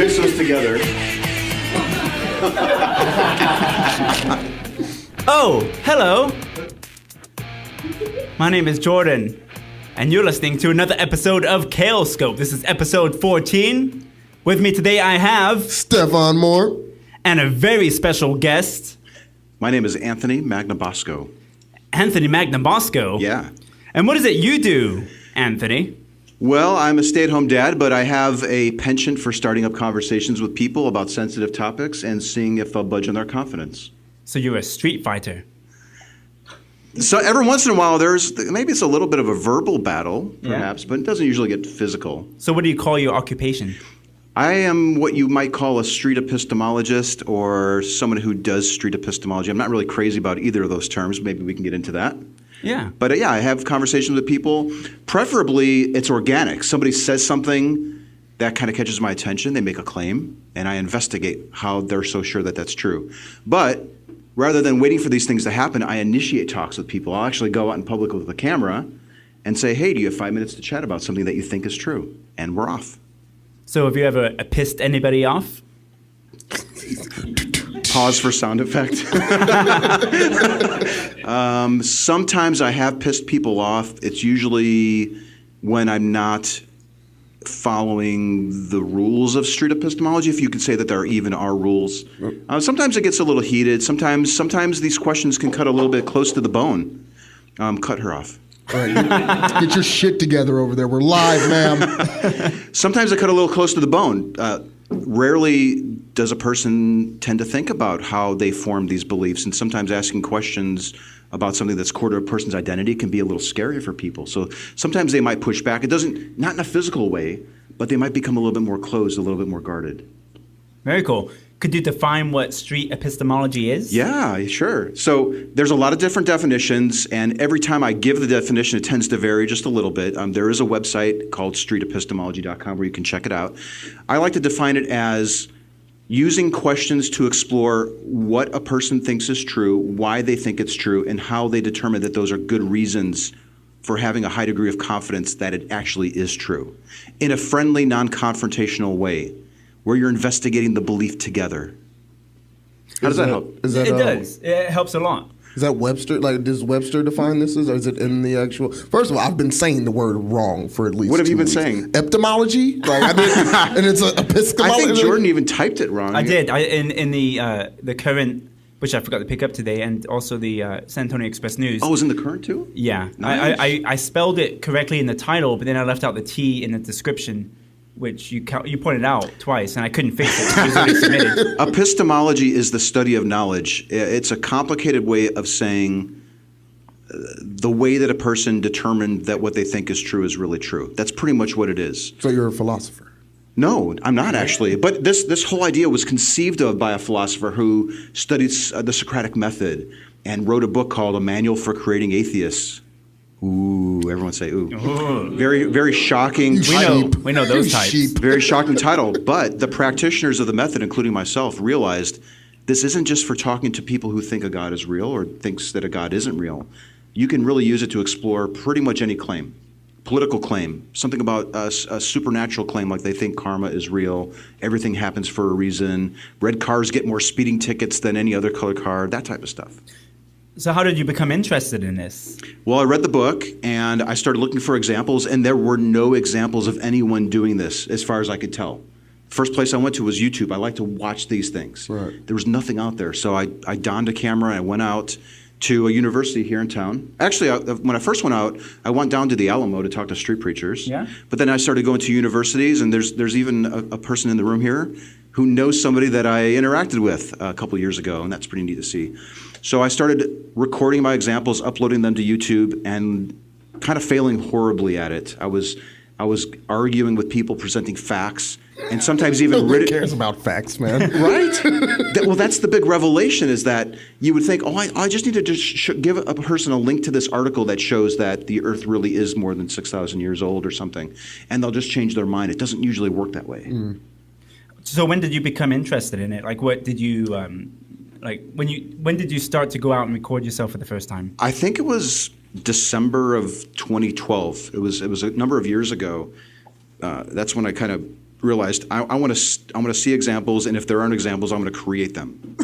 mix those together. Oh, hello. My name is Jordan, and you're listening to another episode of Kayallscope. This is episode 14. With me today I have Stephon Moore. And a very special guest. My name is Anthony Magnabosco. Anthony Magnabosco? Yeah. And what is it you do, Anthony? Well, I'm a stay-at-home dad, but I have a penchant for starting up conversations with people about sensitive topics and seeing if they'll budge on their confidence. So you're a street fighter? So every once in a while, maybe it's a little bit of a verbal battle, perhaps, but it doesn't usually get physical. So what do you call your occupation? I am what you might call a street epistemologist or someone who does street epistemology. I'm not really crazy about either of those terms. Maybe we can get into that. Yeah. But I have conversations with people. Preferably, it's organic. Somebody says something that kind of catches my attention. They make a claim, and I investigate how they're so sure that that's true. But rather than waiting for these things to happen, I initiate talks with people. I'll actually go out in public with a camera and say, hey, do you have 5 minutes to chat about something that you think is true? And we're off. So have you ever pissed anybody off? Pause for sound effect. Sometimes I have pissed people off. It's usually when I'm not following the rules of street epistemology, if you could say that there even are rules. Sometimes it gets a little heated. Sometimes these questions can cut a little bit close to the bone. Cut her off. All right, get your shit together over there. We're live, ma'am. Sometimes I cut a little close to the bone. Rarely does a person tend to think about how they form these beliefs, and sometimes asking questions about something that's core to a person's identity can be a little scary for people. So sometimes they might push back. It doesn't, not in a physical way, but they might become a little bit more closed, a little bit more guarded. Very cool. Could you define what street epistemology is? Yeah, sure. So there's a lot of different definitions, and every time I give the definition, it tends to vary just a little bit. There is a website called streetepistemology.com where you can check it out. I like to define it as using questions to explore what a person thinks is true, why they think it's true, and how they determine that those are good reasons for having a high degree of confidence that it actually is true, in a friendly, non-confrontational way, where you're investigating the belief together. How does that help? It does. It helps a lot. Is that Webster? Like, does Webster define this as, or is it in the actual? First of all, I've been saying the word wrong for at least. What have you been weeks. saying? Eptemology? Like I did, and it's epistemology. I think Jordan even typed it wrong. I did. In the current, which I forgot to pick up today, and also the San Antonio Express News. Oh, it was in the current too? Yeah. Nice. I spelled it correctly in the title, but then I left out the T in the description, which you pointed out twice, and I couldn't fix it. It was already submitted. Epistemology is the study of knowledge. It's a complicated way of saying the way that a person determined that what they think is true is really true. That's pretty much what it is. So you're a philosopher? No, I'm not actually. But this whole idea was conceived of by a philosopher who studied the Socratic method and wrote a book called A Manual for Creating Atheists. Ooh, everyone say ooh. Ooh. Very, very shocking title. We know those types. Sheep. Very shocking title. But the practitioners of the method, including myself, realized this isn't just for talking to people who think a God is real or thinks that a God isn't real. You can really use it to explore pretty much any claim. Political claim, something about a supernatural claim like they think karma is real, everything happens for a reason, red cars get more speeding tickets than any other color car, that type of stuff. So how did you become interested in this? Well, I read the book and I started looking for examples, and there were no examples of anyone doing this as far as I could tell. First place I went to was YouTube. I like to watch these things. Right. There was nothing out there. So I donned a camera and I went out to a university here in town. Actually, when I first went out, I went down to the Alamo to talk to street preachers. Yeah. But then I started going to universities, and there's even a person in the room here who knows somebody that I interacted with a couple years ago, and that's pretty neat to see. So I started recording my examples, uploading them to YouTube, and kind of failing horribly at it. I was arguing with people, presenting facts, and sometimes even Who cares about facts, man? Right? Well, that's the big revelation, is that you would think, I just need to just give a person a link to this article that shows that the Earth really is more than 6,000 years old or something, and they'll just change their mind. It doesn't usually work that way. Mm. So when did you become interested in it? Like, what did you when did you start to go out and record yourself for the first time? I think it was December of 2012. It was a number of years ago. That's when I kind of realized I want to see examples, and if there aren't examples, I'm going to create them.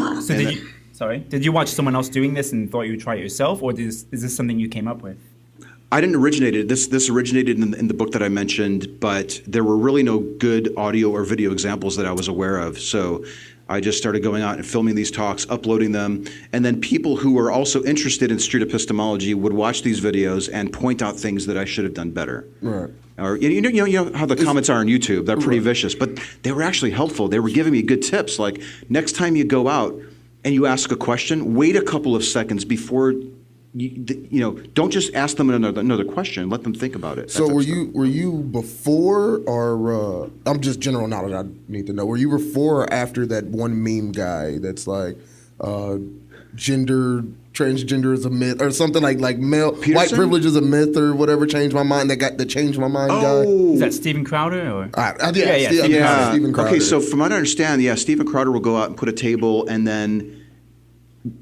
So did you watch someone else doing this and thought you would try it yourself, or is this something you came up with? I didn't originate it. This originated in the book that I mentioned, but there were really no good audio or video examples that I was aware of. So I just started going out and filming these talks, uploading them, and then people who were also interested in street epistemology would watch these videos and point out things that I should have done better. Right. Or you know how the comments are on YouTube. They're pretty vicious, but they were actually helpful. They were giving me good tips. Like, next time you go out and you ask a question, wait a couple of seconds before don't just ask them another question. Let them think about it. So were you before, or I'm just general knowledge I need to know. Were you before or after that one meme guy that's like transgender is a myth or something like male Peterson? White privilege is a myth or whatever? Changed my mind. That changed my mind guy. Is that Steven Crowder or? Steven Crowder. Okay, so from what I understand, Steven Crowder will go out and put a table and then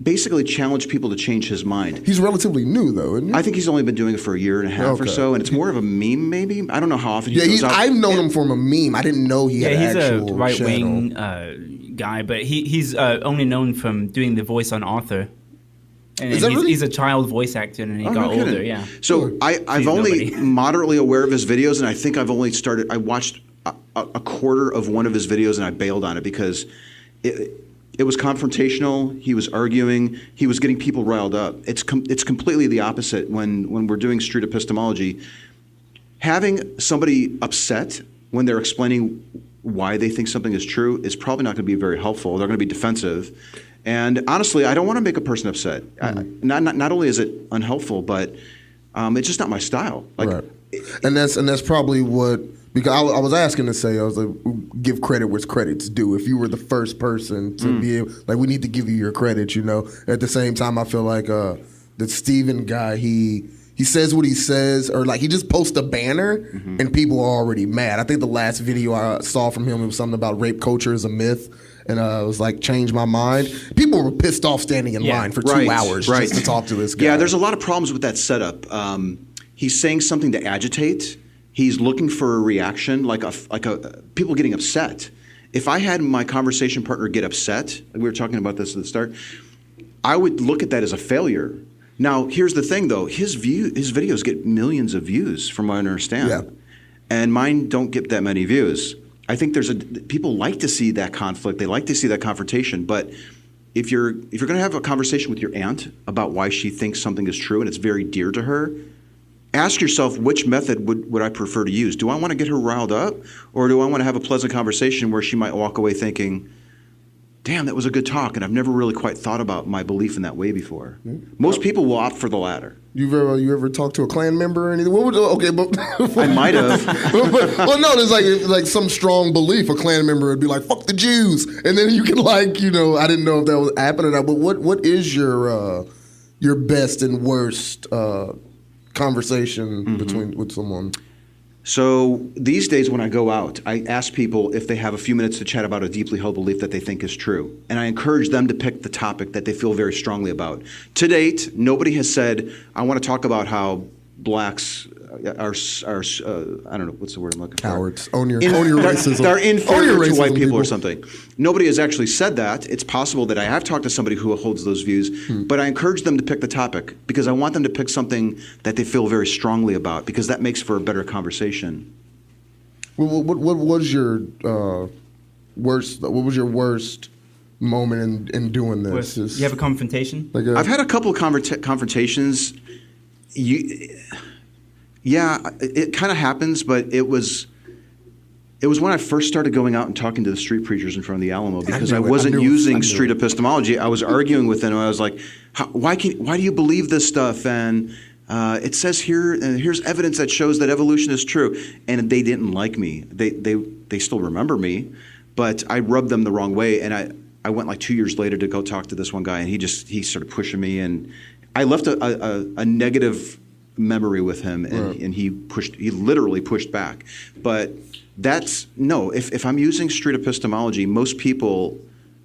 basically challenge people to change his mind. He's relatively new, though, isn't he? I think he's only been doing it for a year and a half or so, and it's more of a meme, maybe. I don't know how often he goes out. I've known him from a meme. I didn't know he had an actual he's a right-wing guy, but he's only known from doing the voice on Arthur. And he's a child voice actor, and he got older, yeah. So I've only moderately aware of his videos, and I think I've only started – I watched a quarter of one of his videos, and I bailed on it because it was confrontational. He was arguing. He was getting people riled up. It's completely the opposite when we're doing street epistemology. Having somebody upset when they're explaining why they think something is true is probably not going to be very helpful. They're going to be defensive. And honestly, I don't want to make a person upset. Mm-hmm. Not only is it unhelpful, but it's just not my style. Right. And that's probably what. Because I was asking to say, I was like, give credit where credit's due. If you were the first person to be able, like, we need to give you your credit, At the same time, I feel like the Steven guy, he says what he says, or like he just posts a banner and people are already mad. I think the last video I saw from him, it was something about rape culture is a myth. And it was like, change my mind. People were pissed off standing in line for 2 hours just to talk to this guy. Yeah, there's a lot of problems with that setup. He's saying something to agitate. He's looking for a reaction, like a people getting upset. If I had my conversation partner get upset, we were talking about this at the start, I would look at that as a failure. Now, here's the thing, though. His videos get millions of views, from what I understand. Yeah. And mine don't get that many views. I think people like to see that conflict. They like to see that confrontation. But if you're going to have a conversation with your aunt about why she thinks something is true and it's very dear to her, ask yourself, which method would I prefer to use? Do I want to get her riled up, or do I want to have a pleasant conversation where she might walk away thinking, damn, that was a good talk, and I've never really quite thought about my belief in that way before? Most people will opt for the latter. You ever talked to a Klan member or anything? But I might have. Well, no, there's like some strong belief. A Klan member would be like, "Fuck the Jews," and then you can I didn't know if that was happening. But what is your best and worst conversation with someone? So these days when I go out, I ask people if they have a few minutes to chat about a deeply held belief that they think is true. And I encourage them to pick the topic that they feel very strongly about. To date, nobody has said, I want to talk about how blacks are I don't know, what's the word I'm looking for? Cowards. Own your racism. They're inferior to white people people or something. Nobody has actually said that. It's possible that I have talked to somebody who holds those views, but I encourage them to pick the topic because I want them to pick something that they feel very strongly about because that makes for a better conversation. What was your worst? What was your worst moment in doing this? You have a confrontation? I've had a couple of confrontations. Yeah, it kind of happens, but it was when I first started going out and talking to the street preachers in front of the Alamo because I wasn't using street epistemology. I was arguing with them. And I was like, why do you believe this stuff? And it says here, and here's evidence that shows that evolution is true. And they didn't like me. They still remember me, but I rubbed them the wrong way. And I went like 2 years later to go talk to this one guy, and he started pushing me, and I left a negative memory with him, and he literally pushed back. But if I'm using street epistemology, most people,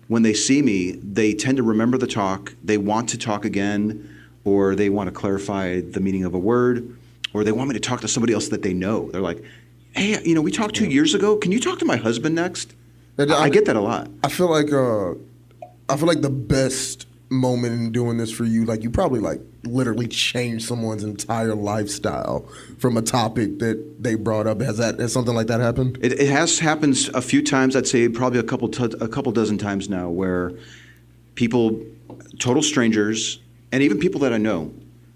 when they see me, they tend to remember the talk, they want to talk again, or they want to clarify the meaning of a word, or they want me to talk to somebody else that they know. They're like, hey, we talked 2 years ago. Can you talk to my husband next? I get that a lot. I feel like the best moment in doing this for you, like you probably like literally changed someone's entire lifestyle from a topic that they brought up. Has something like that happened? It has happened a few times. I'd say probably a couple dozen times now, where people, total strangers, and even people that I know,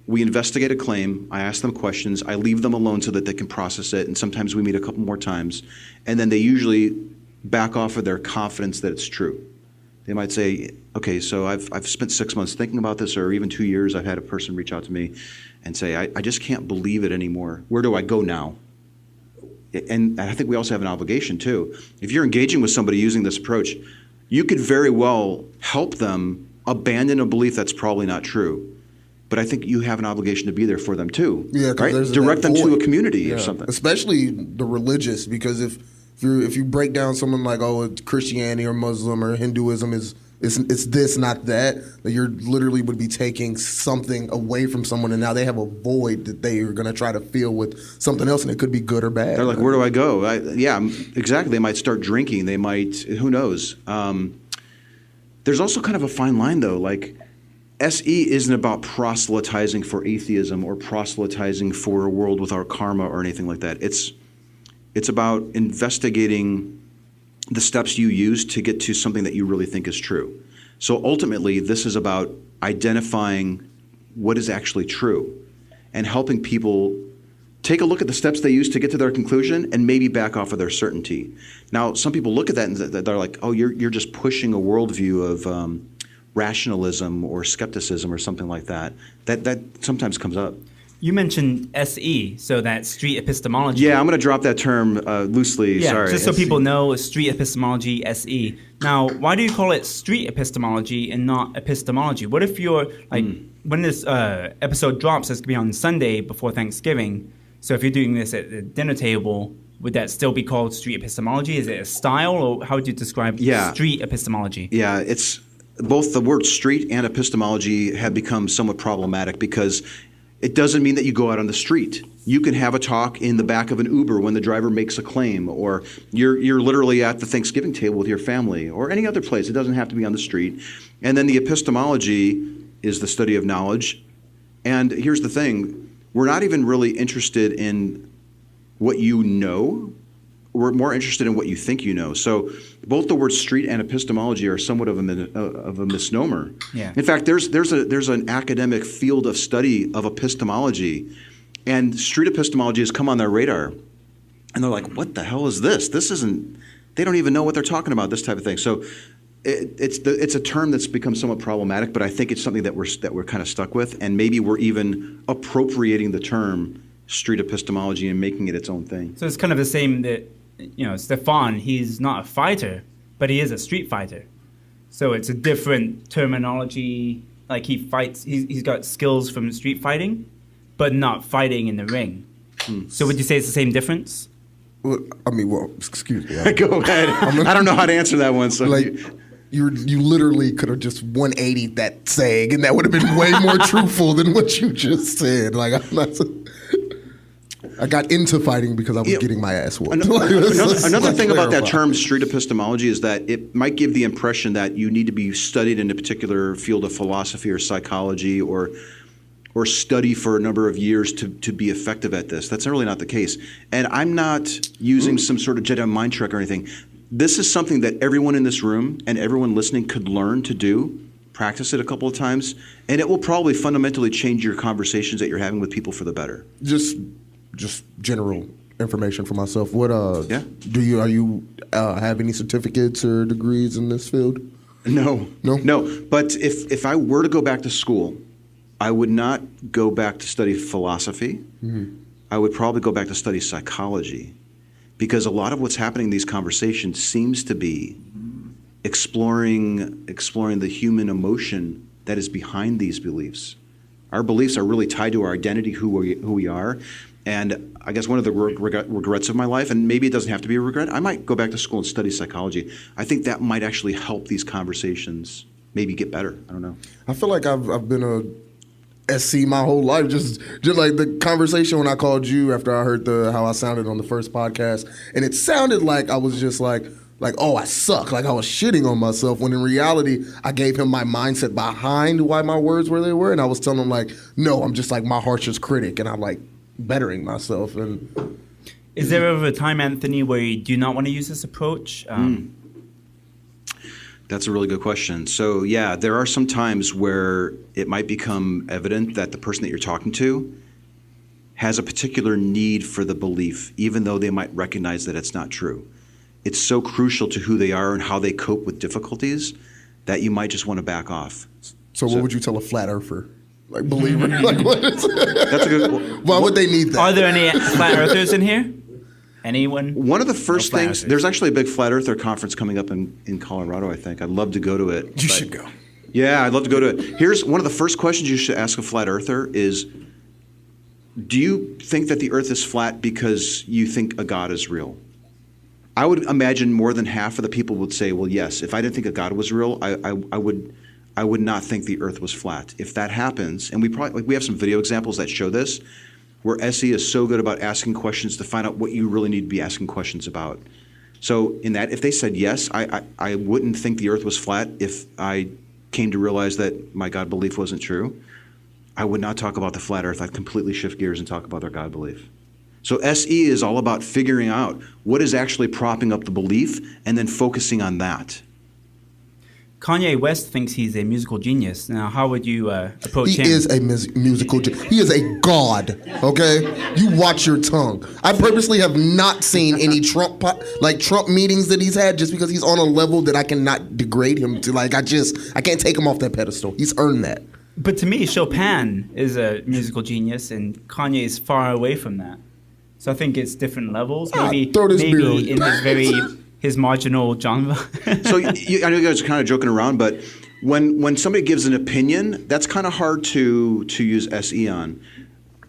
we investigate a claim. I ask them questions. I leave them alone so that they can process it. And sometimes we meet a couple more times, and then they usually back off of their confidence that it's true. They might say, okay, so I've spent 6 months thinking about this, or even 2 years. I've had a person reach out to me and say, I just can't believe it anymore. Where do I go now? And I think we also have an obligation too. If you're engaging with somebody using this approach, you could very well help them abandon a belief that's probably not true. But I think you have an obligation to be there for them too. Yeah, right? Direct them to a community or something. Especially the religious, because if you break down someone like, it's Christianity or Muslim or Hinduism it's this, not that you're literally would be taking something away from someone, and now they have a void that they are going to try to fill with something else, and it could be good or bad. They're like, where do I go? Exactly. They might start drinking. They might, who knows? There's also kind of a fine line though, like SE isn't about proselytizing for atheism or proselytizing for a world without karma or anything like that. It's about investigating the steps you use to get to something that you really think is true. So ultimately, this is about identifying what is actually true and helping people take a look at the steps they use to get to their conclusion and maybe back off of their certainty. Now, some people look at that and they're like, oh, you're just pushing a worldview of rationalism or skepticism or something like that. That sometimes comes up. You mentioned SE, so that's Street Epistemology. Yeah, I'm going to drop that term loosely. Yeah, sorry. just so SE. people know, Street Epistemology, SE. Now, why do you call it Street Epistemology and not Epistemology? What if you're, when this episode drops, it's going to be on Sunday before Thanksgiving. So if you're doing this at the dinner table, would that still be called Street Epistemology? Is it a style, or how would you describe Street Epistemology? Yeah, it's both the word street and epistemology have become somewhat problematic because it doesn't mean that you go out on the street. You can have a talk in the back of an Uber when the driver makes a claim, or you're literally at the Thanksgiving table with your family, or any other place. It doesn't have to be on the street. And then the epistemology is the study of knowledge. And here's the thing. We're not even really interested in what you know. We're more interested in what you think you know. So both the words street and epistemology are somewhat of a misnomer. Yeah. In fact, there's an academic field of study of epistemology, and street epistemology has come on their radar, and they're like, "What the hell is this? This isn't." They don't even know what they're talking about. This type of thing. So it's a term that's become somewhat problematic, but I think it's something that we're kind of stuck with, and maybe we're even appropriating the term street epistemology and making it its own thing. So it's kind of the same that. Stephon, he's not a fighter, but he is a street fighter. So it's a different terminology. Like he fights, he's got skills from street fighting, but not fighting in the ring. So would you say it's the same difference? Well, excuse me. Go ahead. I don't know how to answer that one. So you literally could have just 180'd that saying, and that would have been way more truthful than what you just said. I got into fighting because I was getting my ass whooped. Another thing about that term, street epistemology, is that it might give the impression that you need to be studied in a particular field of philosophy or psychology or study for a number of years to be effective at this. That's really not the case. And I'm not using some sort of Jedi mind trick or anything. This is something that everyone in this room and everyone listening could learn to do. Practice it a couple of times, and it will probably fundamentally change your conversations that you're having with people for the better. Just general information for myself. What are you have any certificates or degrees in this field? No. But if I were to go back to school, I would not go back to study philosophy. Mm-hmm. I would probably go back to study psychology, because a lot of what's happening in these conversations seems to be exploring the human emotion that is behind these beliefs. Our beliefs are really tied to our identity, who we are. And I guess one of the regrets of my life, and maybe it doesn't have to be a regret, I might go back to school and study psychology. I think that might actually help these conversations maybe get better. I don't know. I feel like I've been SC my whole life. Just like the conversation when I called you after I heard how I sounded on the first podcast, and it sounded like I was just like, oh, I suck, like I was shitting on myself, when in reality I gave him my mindset behind why my words were they were, and I was telling him like, no, I'm just like my harshest critic, and I'm like bettering myself. And is there ever a time, Anthony, where you do not want to use this approach? That's a really good question. So yeah, there are some times where it might become evident that the person that you're talking to has a particular need for the belief, even though they might recognize that it's not true. It's so crucial to who they are and how they cope with difficulties that you might just want to back off. So what would you tell a flat earther? Like, believer? Like, what is it? That's a good. Why would they need that? Are there any flat earthers in here? Anyone? One of the first No flat things, earthers. there's actually a big flat earther conference coming up in Colorado, I think. I'd love to go to it. You should go. Yeah, I'd love to go to it. Here's one of the first questions you should ask a flat earther is, do you think that the earth is flat because you think a God is real? I would imagine more than half of the people would say, well, yes, if I didn't think a God was real, I would not think the earth was flat. If that happens, and we have some video examples that show this, where SE is so good about asking questions to find out what you really need to be asking questions about. So in that, if they said yes, I wouldn't think the earth was flat if I came to realize that my God belief wasn't true. I would not talk about the flat earth. I'd completely shift gears and talk about their God belief. So SE is all about figuring out what is actually propping up the belief and then focusing on that. Kanye West thinks he's a musical genius. Now, how would you approach He him? is a musical he is a god, okay? You watch your tongue. I purposely have not seen any Trump meetings that he's had just because he's on a level that I cannot degrade him to. Like, I can't take him off that pedestal. He's earned that. But to me, Chopin is a musical genius, and Kanye is far away from that. So I think it's different levels. Maybe throw this beer on in his marginal genre. So I know you guys are kind of joking around, but when somebody gives an opinion, that's kind of hard to use SE on.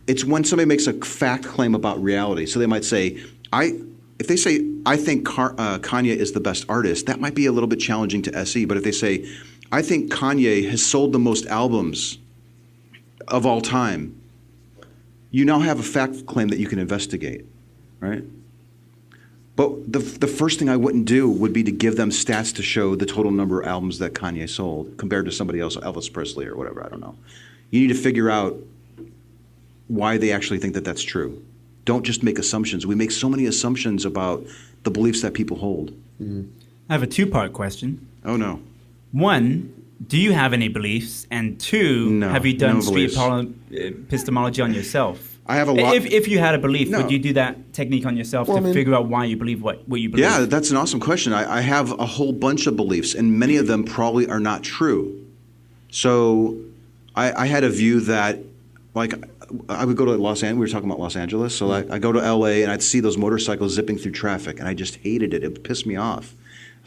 It's when somebody makes a fact claim about reality. So they might say, if they say, I think Kanye is the best artist, that might be a little bit challenging to SE. But if they say, I think Kanye has sold the most albums of all time, you now have a fact claim that you can investigate, right? But the first thing I wouldn't do would be to give them stats to show the total number of albums that Kanye sold compared to somebody else, Elvis Presley or whatever, I don't know. You need to figure out why they actually think that that's true. Don't just make assumptions. We make so many assumptions about the beliefs that people hold. I have a two-part question. Oh, no. One, do you have any beliefs? And two, No, have you done no street beliefs. epistemology on yourself? I have a lot. If you had a belief, No. would you do that technique on yourself Well, to I mean- figure out why you believe what you believe? Yeah, that's an awesome question. I have a whole bunch of beliefs, and many of them probably are not true. So I had a view that, like, I would go to Los Angeles. We were talking about Los Angeles. So I go to L.A., and I'd see those motorcycles zipping through traffic, and I just hated it. It pissed me off.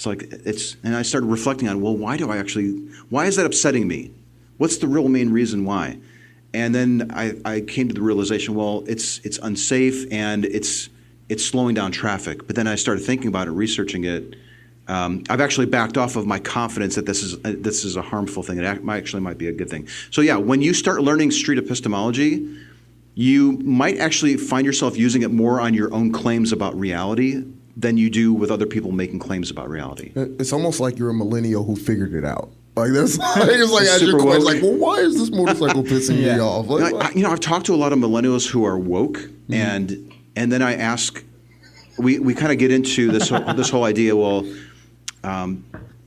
And I started reflecting on, well, why is that upsetting me? What's the real main reason why? And then I came to the realization, well, it's unsafe and it's slowing down traffic. But then I started thinking about it, researching it. I've actually backed off of my confidence that this is a harmful thing. It might be a good thing. So yeah, when you start learning street epistemology, you might actually find yourself using it more on your own claims about reality than you do with other people making claims about reality. It's almost like you're a millennial who figured it out. Like, that's it's like as your Super question, woke. like, well, why is this motorcycle pissing me off? Like, I've talked to a lot of millennials who are woke, and then I ask, we kind of get into this whole idea. Well,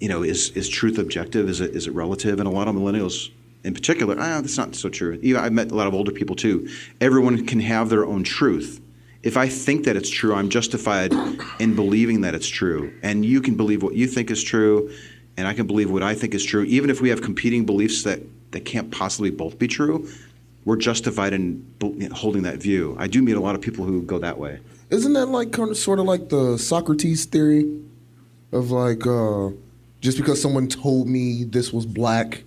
is truth objective? Is it relative? And a lot of millennials, in particular, that's not so true. I've met a lot of older people too. Everyone can have their own truth. If I think that it's true, I'm justified in believing that it's true, and you can believe what you think is true. And I can believe what I think is true. Even if we have competing beliefs that can't possibly both be true, we're justified in holding that view. I do meet a lot of people who go that way. isn't that like sort of like the Socrates theory of like just because someone told me this was black,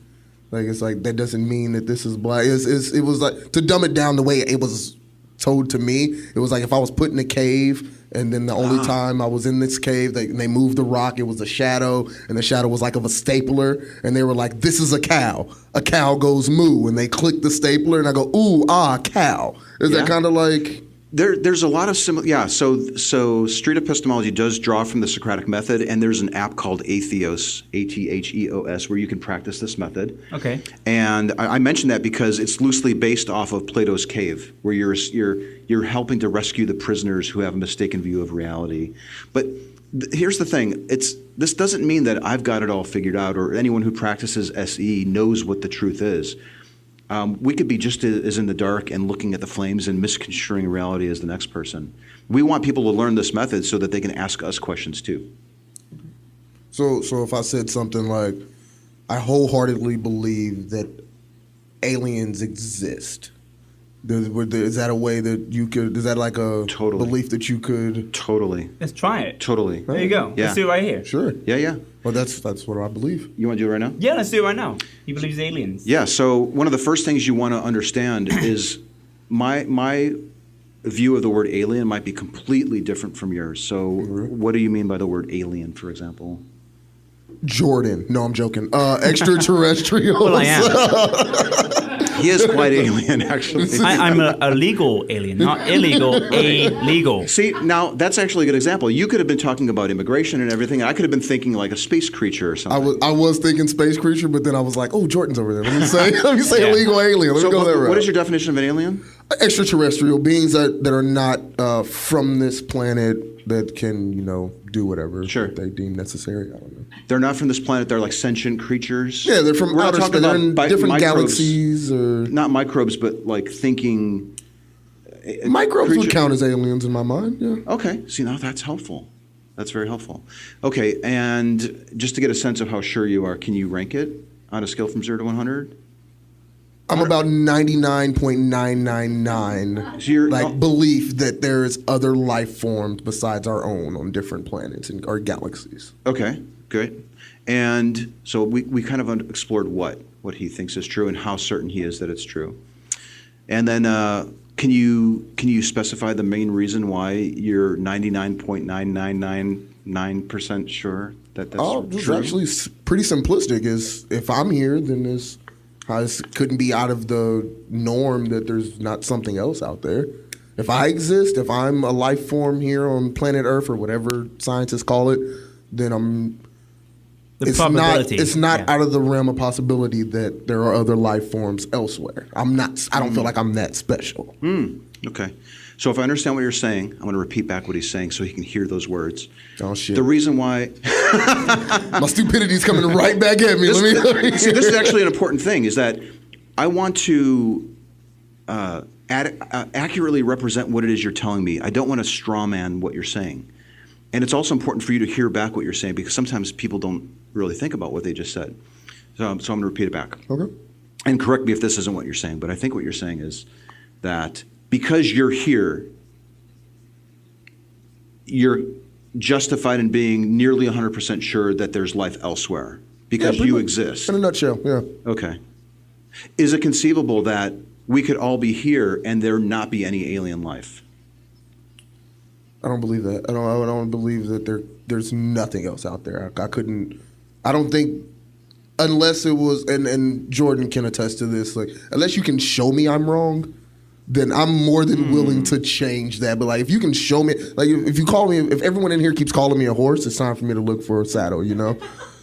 like it's like that doesn't mean that this is black. It was like, to dumb it down the way it was told to me, it was like if I was put in a cave And then the only time I was in this cave, they moved the rock. It was a shadow, and the shadow was like of a stapler. And they were like, "This is a cow. A cow goes moo." And they click the stapler, and I go, "Ooh, cow." Is that kind of like? There's a lot of similar, So street epistemology does draw from the Socratic method, and there's an app called Atheos, Atheos, where you can practice this method. Okay. And I mention that because it's loosely based off of Plato's cave, where you're helping to rescue the prisoners who have a mistaken view of reality. But here's the thing: this doesn't mean that I've got it all figured out, or anyone who practices SE knows what the truth is. We could be just as in the dark and looking at the flames and misconstruing reality as the next person. We want people to learn this method so that they can ask us questions too. So if I said something like, I wholeheartedly believe that aliens exist, is that a way that you could, is that like a belief that you could? Totally. Let's try it. Totally. There you go. Yeah. Let's do it right here. Sure. Yeah. Well, that's what I believe. You want to do it right now? Yeah, let's do it right now. He believes aliens. Yeah, so one of the first things you want to understand is my view of the word alien might be completely different from yours. So what do you mean by the word alien, for example? Jordan. No, I'm joking. Extraterrestrials. Well, I am. He is quite alien, actually. I'm a legal alien, not illegal, illegal. See, now that's actually a good example. You could have been talking about immigration and everything. I could have been thinking like a space creature or something. I was thinking space creature, but then I was like, oh, Jordan's over there. Let me say Yeah. illegal alien. Let me go that route. What is your definition of an alien? Extraterrestrial beings that are not from this planet that can, do whatever they deem necessary. I don't know. They're not from this planet. They're like sentient creatures. Yeah, they're from outer space. They're in different microbes, galaxies, or not microbes, but like thinking. Microbes would count as aliens in my mind. Yeah. Okay. See, now that's helpful. That's very helpful. Okay, and just to get a sense of how sure you are, can you rank it on a scale from 0 to 100? I'm about 99.999. So you're belief that there is other life forms besides our own on different planets or galaxies. Okay, good. And so we kind of explored what he thinks is true and how certain he is that it's true. And then can you specify the main reason why you're 99.9999% sure that that's true? It's actually pretty simplistic. Is if I'm here, then this couldn't be out of the norm that there's not something else out there. If I exist, if I'm a life form here on planet Earth or whatever scientists call it, then it's not out of the realm of possibility that there are other life forms elsewhere. I don't feel like I'm that special. Okay. So if I understand what you're saying, I'm going to repeat back what he's saying so he can hear those words. Oh, shit. The reason why... My stupidity's coming right back at me. See, this is actually an important thing, is that I want to accurately represent what it is you're telling me. I don't want to straw man what you're saying. And it's also important for you to hear back what you're saying, because sometimes people don't really think about what they just said. So I'm going to repeat it back. Okay. And correct me if this isn't what you're saying, but I think what you're saying is that because you're here, you're justified in being nearly 100% sure that there's life elsewhere because you exist. In a nutshell, yeah. Okay. Is it conceivable that we could all be here and there not be any alien life? I don't believe that. I don't believe that there's nothing else out there. I don't think, unless it was, and Jordan can attest to this, like, unless you can show me I'm wrong, then I'm more than willing to change that. But like, if you can show me, like, if you call me, if everyone in here keeps calling me a horse, it's time for me to look for a saddle,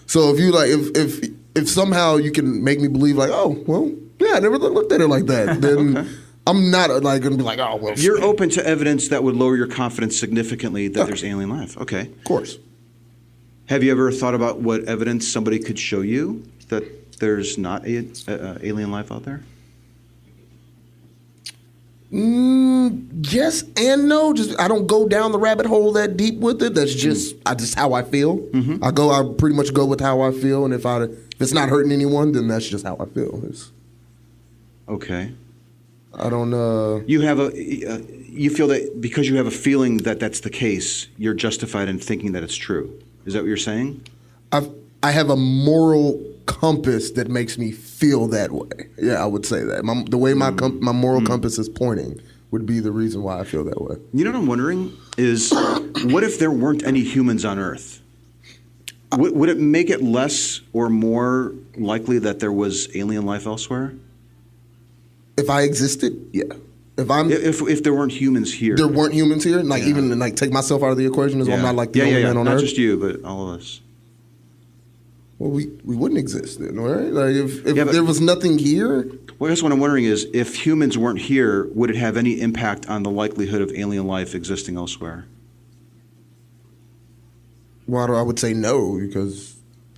So if you like, if somehow you can make me believe like, oh, well, yeah, I never looked at it like that, then okay. I'm not like going to be like, oh, well. You're open to evidence that would lower your confidence significantly that there's alien life. Okay. Of course. Have you ever thought about what evidence somebody could show you that there's not alien life out there? Yes and no. Just I don't go down the rabbit hole that deep with it. That's just how I feel. Mm-hmm. I pretty much go with how I feel, and if it's not hurting anyone, then that's just how I feel. Okay. I don't. You feel that because you have a feeling that that's the case, you're justified in thinking that it's true. Is that what you're saying? I have a moral compass that makes me feel that way. Yeah, I would say that. The way my moral compass is pointing would be the reason why I feel that way. You know what I'm wondering is, what if there weren't any humans on Earth? Would it make it less or more likely that there was alien life elsewhere? If I existed, yeah. If there weren't humans here, there weren't humans here, like even like take myself out of the equation as well. I'm not like the only man on not Earth. just you, but all of us. Well, we wouldn't exist then, right? Like if there was nothing here. Well, I guess what I'm wondering is, if humans weren't here, would it have any impact on the likelihood of alien life existing elsewhere? Well, I would say no, because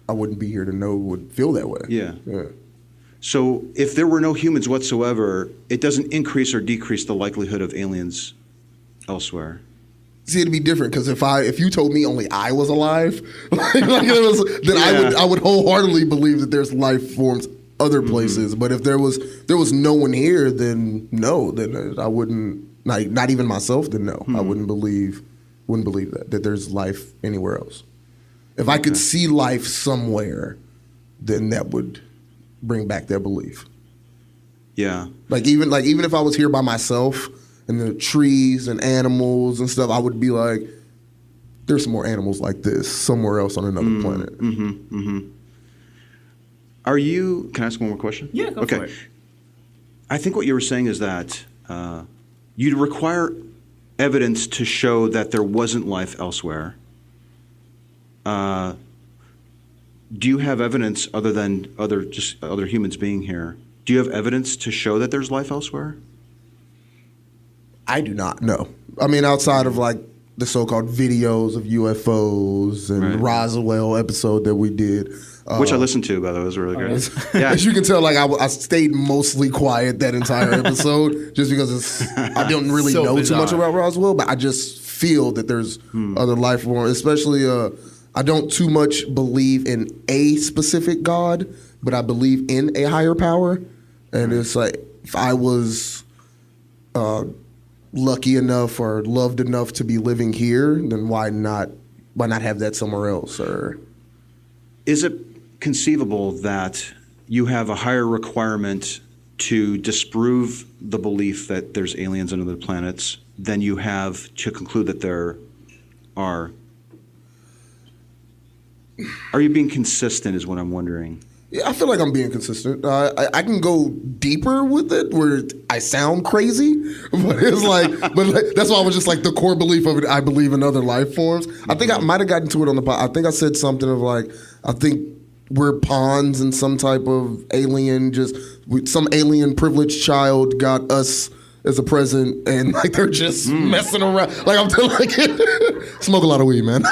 I wouldn't be here to know would feel that way. Yeah. Yeah. So if there were no humans whatsoever, it doesn't increase or decrease the likelihood of aliens elsewhere. See, it'd be different because if you told me only I was alive, then I would wholeheartedly believe that there's life forms other places. But if there was no one here, then no, then I wouldn't. Not even myself, then no, I wouldn't believe that there's life anywhere else. If I could see life somewhere, then that would bring back that belief. Yeah. Like even if I was here by myself and the trees and animals and stuff, I would be like, there's some more animals like this somewhere else on another planet. Are you? Can I ask one more question? Yeah, go for it. I think what you were saying is that you'd require evidence to show that there wasn't life elsewhere. Do you have evidence other than other humans being here? Do you have evidence to show that there's life elsewhere? I do not know. I mean, outside of like the so-called videos of UFOs and Roswell episode that we did. Which I listened to, by the way. It was really good. Yeah. As you can tell, like I stayed mostly quiet that entire episode just because I didn't really know too much about Roswell, but I just feel that there's other life forms, especially I don't too much believe in a specific God, but I believe in a higher power. And it's like, if I was lucky enough or loved enough to be living here, then why not have that somewhere else? Or is it conceivable that you have a higher requirement to disprove the belief that there's aliens on other planets than you have to conclude that there are? Are you being consistent is what I'm wondering. Yeah, I feel like I'm being consistent. I can go deeper with it where I sound crazy, but it's like, that's why I was just like the core belief of it. I believe in other life forms. I think I might have gotten to it on the pod. I think I said something of like, I think we're pawns in some type of alien, some alien privileged child got us as a present, and like they're just messing around. Like I'm like, smoke a lot of weed, man.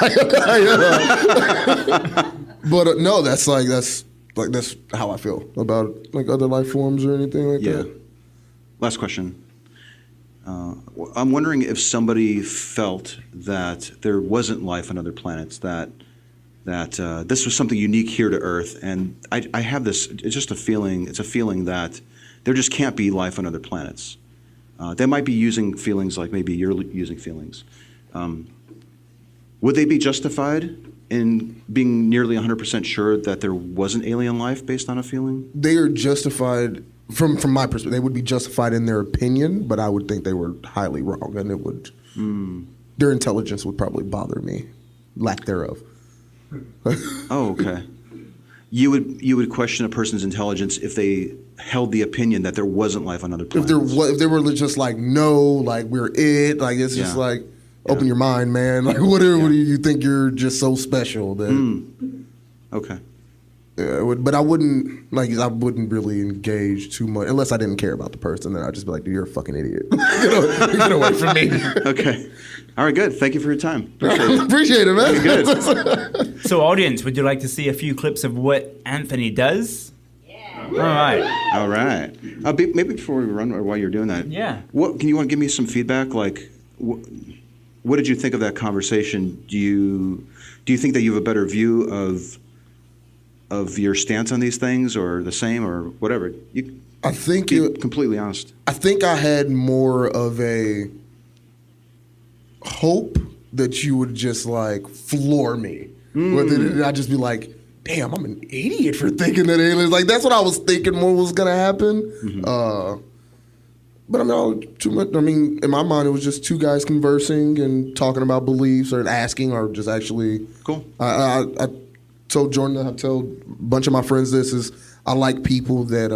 But no, that's how I feel about like other life forms or anything like that. Last question. I'm wondering if somebody felt that there wasn't life on other planets, that this was something unique here to Earth, and I have this. It's just a feeling. It's a feeling that there just can't be life on other planets. They might be using feelings like maybe you're using feelings. Would they be justified in being nearly 100% sure that there wasn't alien life based on a feeling? They are justified from my perspective. They would be justified in their opinion, but I would think they were highly wrong, and it would their intelligence would probably bother me, lack thereof. Oh, okay. You would question a person's intelligence if they held the opinion that there wasn't life on other planets. If they were just like, no, like we're it, like it's just like, open your mind, man. Like what do you think you're just so special that? Okay. Yeah, but I wouldn't really engage too much unless I didn't care about the person. Then I'd just be like, dude, you're a fucking idiot. Get away from me. Okay. All right, good. Thank you for your time. Appreciate it, man. Good. So, audience, would you like to see a few clips of what Anthony does? Yeah. All right. Maybe before we run, or while you're doing that, can you want to give me some feedback? Like, what did you think of that conversation? Do you think that you have a better view of your stance on these things, or the same, or whatever? I think be completely honest. I think I had more of a hope that you would just like floor me. I'd just be like, damn, I'm an idiot for thinking that aliens. Like that's what I was thinking more was gonna happen. But I mean, too much. I mean, in my mind, it was just two guys conversing and talking about beliefs, or asking, or just actually. Cool. I told Jordan, I told a bunch of my friends this is I like people that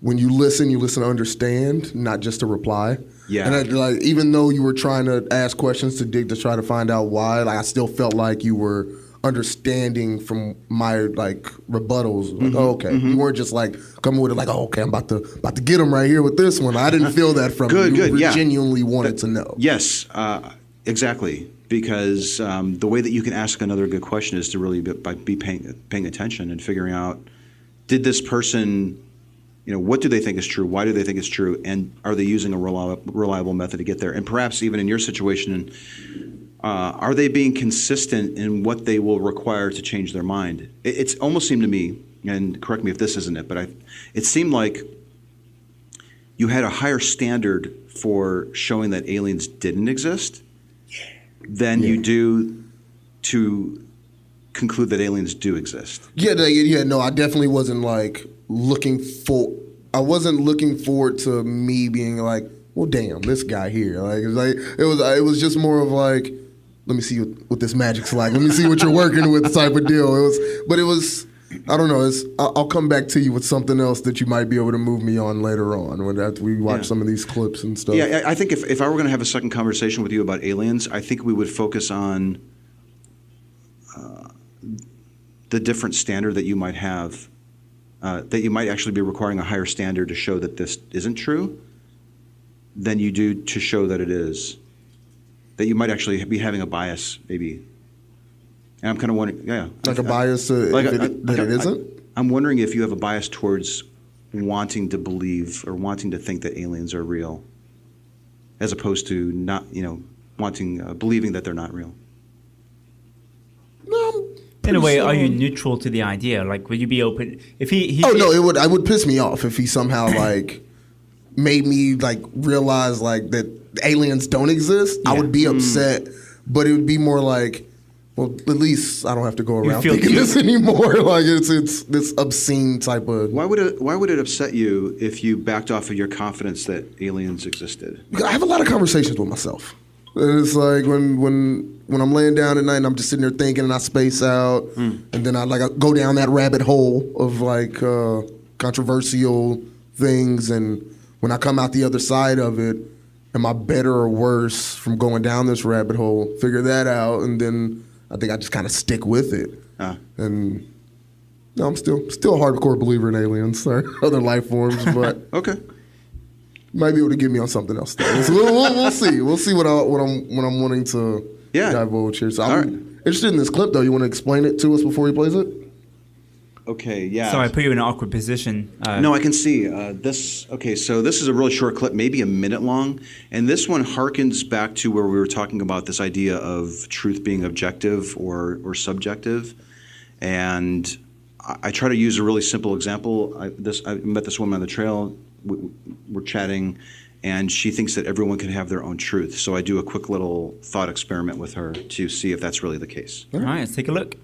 when you listen to understand, not just to reply. Yeah. And like, even though you were trying to ask questions to dig to try to find out why, like I still felt like you were understanding from my like rebuttals. Like, oh, okay, you weren't just like coming with it like, oh, okay, I'm about to get him right here with this one. I didn't feel that from you. Good, You yeah. genuinely wanted to know. Yes, exactly. Because the way that you can ask another good question is to really be paying attention and figuring out, did this person, what do they think is true? Why do they think it's true? And are they using a reliable method to get there? And perhaps even in your situation, are they being consistent in what they will require to change their mind? It's almost seemed to me, and correct me if this isn't it, but it seemed like you had a higher standard for showing that aliens didn't exist than you do to conclude that aliens do exist. No, I definitely wasn't like I wasn't looking forward to me being like, well, damn, this guy here. Like it was just more of like, let me see what this magic's like. Let me see what you're working with type of deal. It was I don't know. I'll come back to you with something else that you might be able to move me on later on after we watch some of these clips and stuff. Yeah, I think if I were going to have a second conversation with you about aliens, I think we would focus on the different standard that you might have, that you might actually be requiring a higher standard to show that this isn't true than you do to show that it is. That you might actually be having a bias, maybe. And I'm kind of wondering, like a bias that it isn't? I'm wondering if you have a bias towards wanting to believe or wanting to think that aliens are real, as opposed to not, believing that they're not real. In a way, are you neutral to the idea? Like, would you be open if he? No, it would piss me off if he somehow like made me like realize like that aliens don't exist. Yeah. I would be upset, but it would be more like, well, at least I don't have to go around thinking this anymore. Like it's this obscene type of. Why would it upset you if you backed off of your confidence that aliens existed? Because I have a lot of conversations with myself. And it's like when I'm laying down at night and I'm just sitting there thinking and I space out, and then I go down that rabbit hole of like controversial things, and when I come out the other side of it, am I better or worse from going down this rabbit hole? Figure that out, and then I think I just kind of stick with it. And no, I'm still a hardcore believer in aliens or other life forms, but okay. Might be able to get me on something else. So we'll see. We'll see what I'm wanting to divulge here. So I'm interested in this clip, though. You want to explain it to us before he plays it? Okay, yeah. Sorry, I put you in an awkward position. No, I can see this. Okay, so this is a really short clip, maybe a minute long, and this one harkens back to where we were talking about this idea of truth being objective or subjective. And I try to use a really simple example. I met this woman on the trail. We're chatting, and she thinks that everyone can have their own truth. So I do a quick little thought experiment with her to see if that's really the case. All right, let's take a look.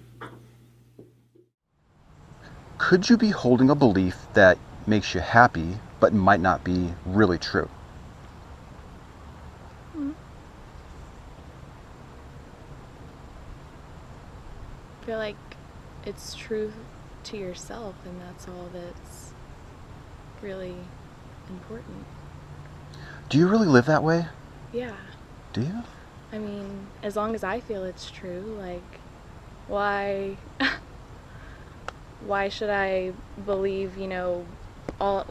Could you be holding a belief that makes you happy, but might not be really true? I feel like it's true to yourself, and that's all that's really important. Do you really live that way? Yeah. Do you? I mean, as long as I feel it's true, like, why should I believe, I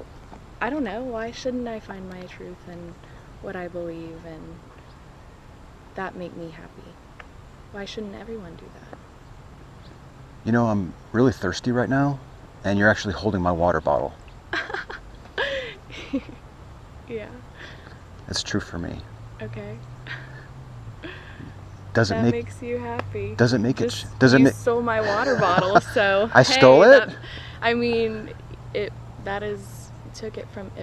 don't know, why shouldn't I find my truth in what I believe and that make me happy? Why shouldn't everyone do that? I'm really thirsty right now, and you're actually holding my water bottle. Yeah. It's true for me. Okay. Makes you happy. Does it make You stole my water bottle, so I stole it? It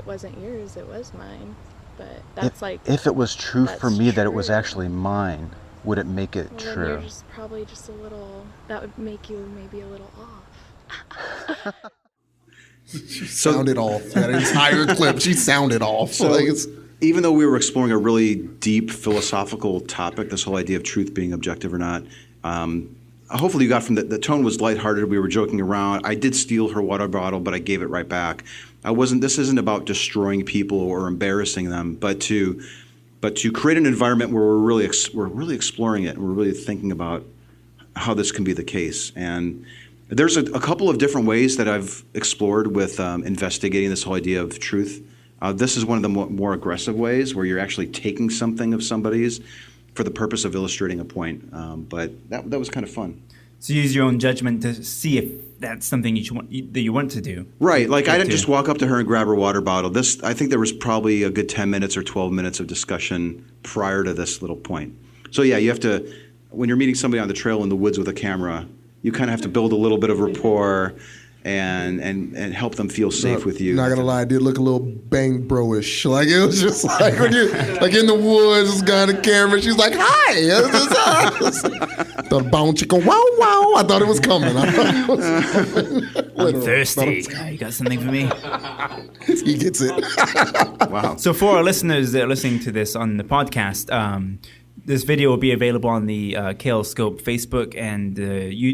wasn't yours, it was mine. But that's if it was true for me true. that it was actually mine, would it make it true? Then you're just probably just a little, that would make you maybe a little off. Sounded off. That entire clip, she sounded off. So even though we were exploring a really deep philosophical topic, this whole idea of truth being objective or not, hopefully you got from the tone was lighthearted. We were joking around. I did steal her water bottle, but I gave it right back. This isn't about destroying people or embarrassing them, but to create an environment where we're really exploring it and we're really thinking about how this can be the case. And there's a couple of different ways that I've explored with investigating this whole idea of truth. This is one of the more aggressive ways where you're actually taking something of somebody's for the purpose of illustrating a point. But that was kind of fun. So use your own judgment to see if that's something that you want to do. Right. Like I didn't just walk up to her and grab her water bottle. I think there was probably a good 10 minutes or 12 minutes of discussion prior to this little point. So yeah, you have to, when you're meeting somebody on the trail in the woods with a camera, you kind of have to build a little bit of rapport and help them feel safe with you. Not gonna lie, I did look a little bang bro-ish. Like it was just like when you're like in the woods, this guy on the camera, she's like, "Hi." Thought bound chicken, wow wow. I thought it was coming. I'm thirsty. You got something for me? He gets it. Wow. So for our listeners that are listening to this on the podcast, this video will be available on the Kayallscope Facebook and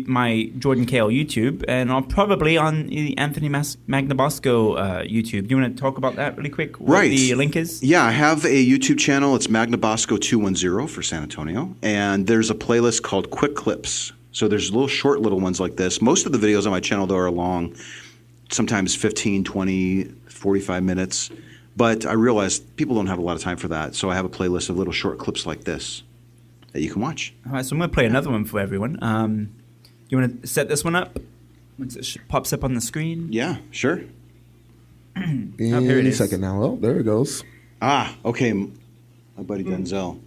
my Jordan Kayall YouTube, and probably on the Anthony Magnabosco YouTube. Do you want to talk about that really quick? What Right. the link is? Yeah, I have a YouTube channel. It's Magnabosco 210 for San Antonio. And there's a playlist called Quick Clips. So there's little ones like this. Most of the videos on my channel, though, are long, sometimes 15, 20, 45 minutes. But I realized people don't have a lot of time for that. So I have a playlist of little short clips like this that you can watch. All right, so I'm going to play another one for everyone. You want to set this one up once it pops up on the screen? Yeah, sure. here it Any is. second now. Oh, there it goes. Okay. My buddy Denzel.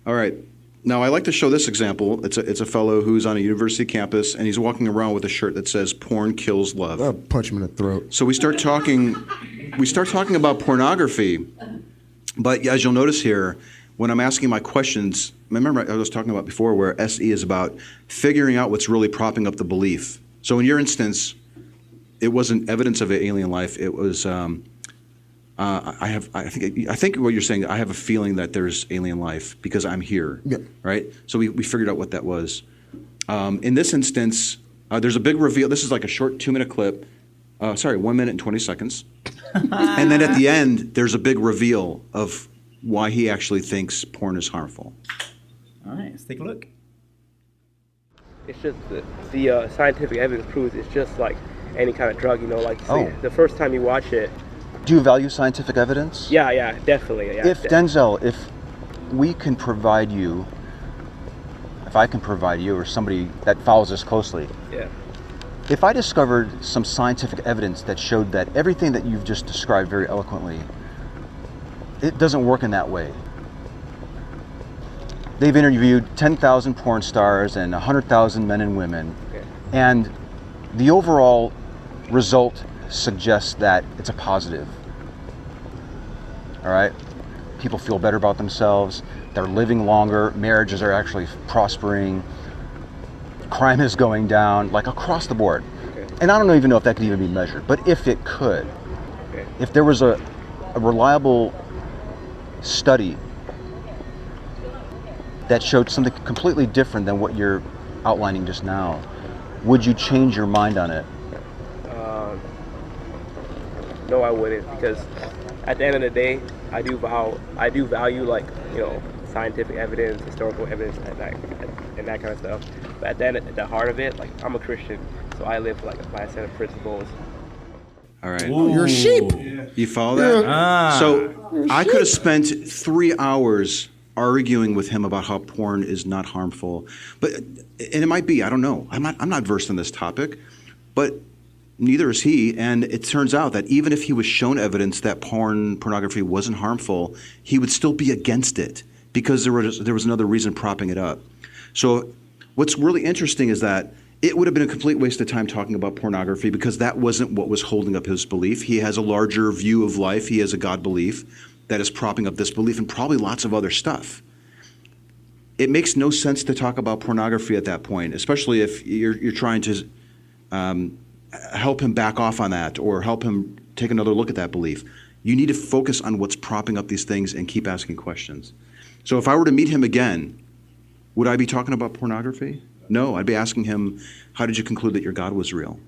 All right. Now, I like to show this example. It's a fellow who's on a university campus, and he's walking around with a shirt that says, "Porn kills love." I'll punch him in the throat. So we start talking about pornography, but as you'll notice here, when I'm asking my questions, remember I was talking about before where SE is about figuring out what's really propping up the belief. So in your instance, it wasn't evidence of alien life. It was I think what you're saying. I have a feeling that there's alien life because I'm here. Yeah. Right. So we figured out what that was. In this instance, there's a big reveal. This is like a short 2-minute clip. 1 minute and 20 seconds. And then at the end, there's a big reveal of why he actually thinks porn is harmful. All right, let's take a look. It's just the scientific evidence proves it's just like any kind of drug, like say, the first time you watch it. Do you value scientific evidence? Yeah, definitely. Yeah, Denzel, if we can provide you, if I can provide you or somebody that follows us closely, yeah. if I discovered some scientific evidence that showed that everything that you've just described very eloquently, it doesn't work in that way. They've interviewed 10,000 porn stars and 100,000 men and women, Okay. and the overall result suggests that it's a positive. All right? People feel better about themselves, they're living longer, marriages are actually prospering, crime is going down, like across the board. Okay. And I don't even know if that could even be measured, but if it could, Okay. if there was a reliable study that showed something completely different than what you're outlining just now, would you change your mind on it? No, I wouldn't, because at the end of the day, I do value like scientific evidence, historical evidence, and that kind of stuff. But at the heart of it, like I'm a Christian, so I live like by a set of principles. All right. Oh, you're a sheep. You follow that? Ah. So I could have spent 3 hours arguing with him about how porn is not harmful, and it might be. I don't know. I'm not versed in this topic, but neither is he. And it turns out that even if he was shown evidence that pornography wasn't harmful, he would still be against it because there was another reason propping it up. So what's really interesting is that it would have been a complete waste of time talking about pornography because that wasn't what was holding up his belief. He has a larger view of life. He has a God belief that is propping up this belief and probably lots of other stuff. It makes no sense to talk about pornography at that point, especially if you're trying to help him back off on that or help him take another look at that belief. You need to focus on what's propping up these things and keep asking questions. So if I were to meet him again, would I be talking about pornography? No, I'd be asking him, how did you conclude that your God was real?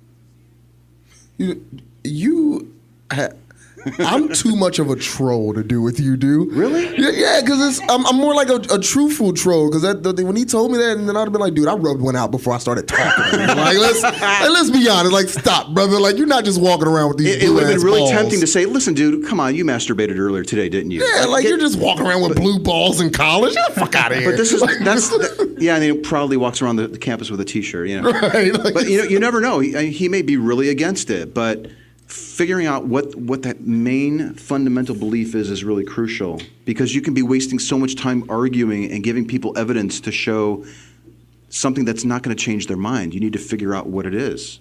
I'm too much of a troll to do what you do. Really? Yeah, because I'm more like a truthful troll. Because when he told me that, and then I'd have been like, dude, I rubbed one out before I started talking. Like, let's be honest. Like, stop, brother. Like, you're not just walking around with these. It would have been really balls. tempting to say, listen, dude, come on, you masturbated earlier today, didn't you? Yeah, like you're just walking around with blue balls in college. Get the fuck out of here. But yeah, and he probably walks around the campus with a T-shirt, you know. Right. Like, But you never know. He may be really against it, but figuring out what that main fundamental belief is really crucial, because you can be wasting so much time arguing and giving people evidence to show something that's not going to change their mind. You need to figure out what it is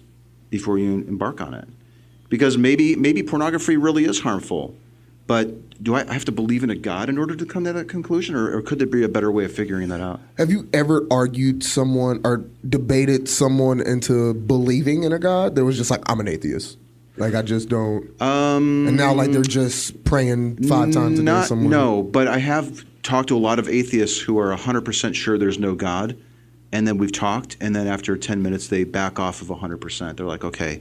before you embark on it, because maybe pornography really is harmful, but do I have to believe in a God in order to come to that conclusion, or could there be a better way of figuring that out? have you ever argued someone or debated someone into believing in a God that was just like, I'm an atheist? Like, I just don't. And now, like, they're just praying 5 times a day somewhere. No, but I have talked to a lot of atheists who are 100% sure there's no God, and then we've talked, and then after 10 minutes, they back off of 100%. They're like, okay,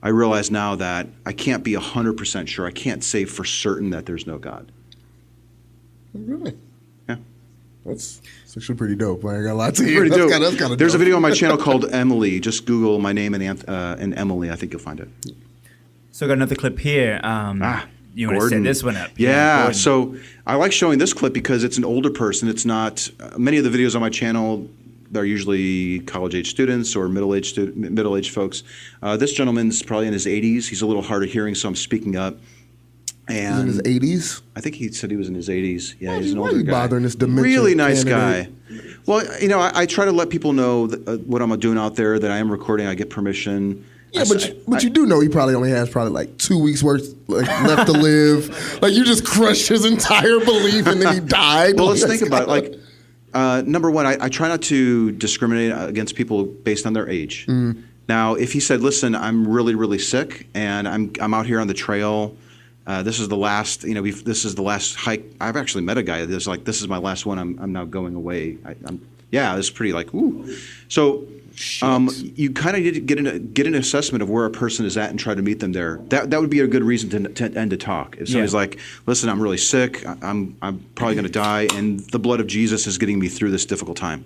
I realize now that I can't be 100% sure. I can't say for certain that there's no God. Really? Yeah. That's actually pretty dope. I ain't gonna lie to you. Pretty dope. That's kind of There's a dope. video on my channel called Emily. Just Google my name and Emily. I think you'll find it. So I got another clip here. You want to set Gordon. this one up? Yeah. Gordon. So I like showing this clip because it's an older person. It's not many of the videos on my channel. They're usually college-age students or middle-aged folks. This gentleman's probably in his 80s. He's a little hard of hearing, so I'm speaking up. And He's in his 80s? I think he said he was in his 80s. Yeah, Why he's an are older you guy. bothering this dementia Really nice candidate? guy. Well, you know, I try to let people know that, what I'm doing out there, that I am recording. I get permission. Yeah, but you do know he probably only has like 2 weeks worth left to live. Like, you just crushed his entire belief and then he died. Well, let's think about it. Like, number one, I try not to discriminate against people based on their age. Now, if he said, "Listen, I'm really, really sick, and I'm out here on the trail. This is the last, this is the last hike." I've actually met a guy that's like, "This is my last one. I'm now going away." It's pretty like, ooh. So. You kind of need to get an assessment of where a person is at and try to meet them there. That would be a good reason to end a talk. If somebody's like, "Listen, I'm really sick. I'm probably going to die, and the blood of Jesus is getting me through this difficult time,"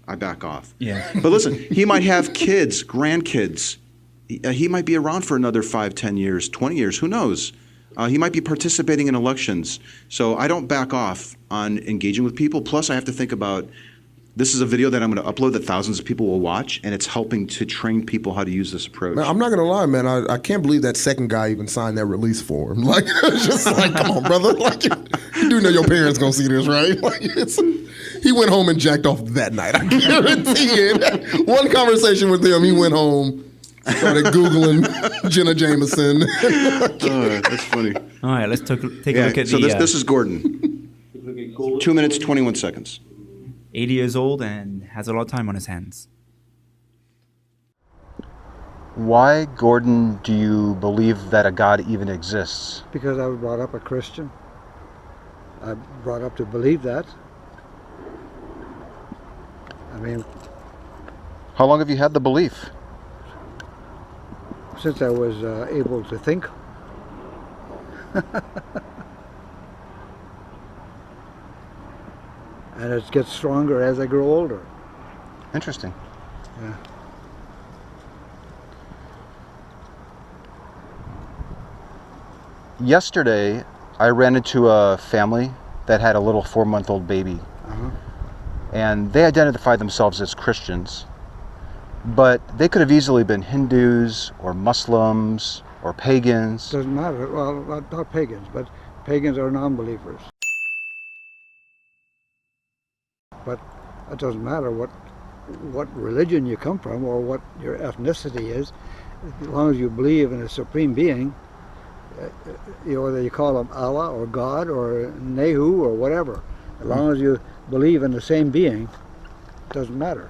I back off. Yeah. But listen, he might have kids, grandkids. He might be around for another 5, 10 years, 20 years. Who knows? He might be participating in elections. So I don't back off on engaging with people. Plus, I have to think about. This is a video that I'm going to upload that thousands of people will watch, and it's helping to train people how to use this approach. Man, I'm not gonna lie, man. I can't believe that second guy even signed that release form. Like, it's just like, come on, brother. Like, you do know your parents gonna see this, right? Like, he went home and jacked off that night. I guarantee it. One conversation with him, he went home, started Googling Jenna Jameson. That's funny. All right, let's take a look at So the this is Gordon. 2 minutes, 21 seconds. 80 years old and has a lot of time on his hands. Why, Gordon, do you believe that a God even exists? Because I was brought up a Christian. I brought up to believe that. I mean, How long have you had the belief? since I was able to think. And it gets stronger as I grow older. Interesting. Yeah. Yesterday, I ran into a family that had a little 4-month-old baby. And they identified themselves as Christians. But they could have easily been Hindus or Muslims or pagans. Doesn't matter. Well, not pagans, but pagans are non-believers. But it doesn't matter what religion you come from or what your ethnicity is, as long as you believe in a supreme being, whether you call him Allah or God or Nehu or whatever, as long as you believe in the same being, it doesn't matter.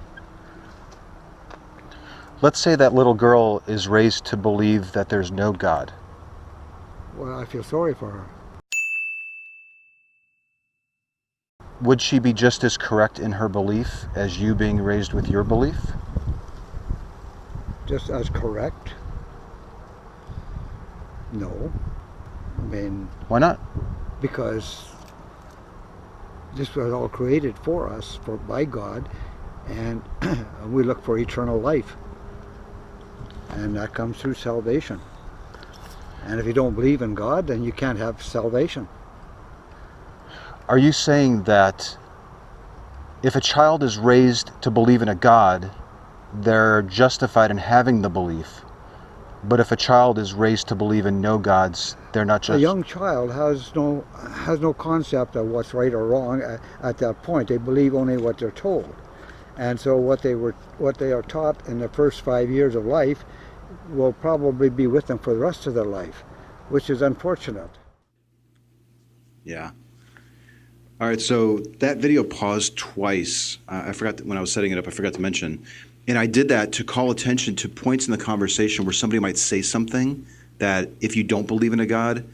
Let's say that little girl is raised to believe that there's no God. Well, I feel sorry for her. Would she be just as correct in her belief as you being raised with your belief? Just as correct? No. I mean, Why not? because this was all created for us, by God, and we look for eternal life. And that comes through salvation. And if you don't believe in God, then you can't have salvation. Are you saying that if a child is raised to believe in a God, they're justified in having the belief, but if a child is raised to believe in no gods, they're not just... A young child has no concept of what's right or wrong at that point. They believe only what they're told. And so what they are taught in the first 5 years of life will probably be with them for the rest of their life, which is unfortunate. Yeah. All right, so that video paused twice. I forgot when I was setting it up, I forgot to mention. And I did that to call attention to points in the conversation where somebody might say something that, if you don't believe in a God,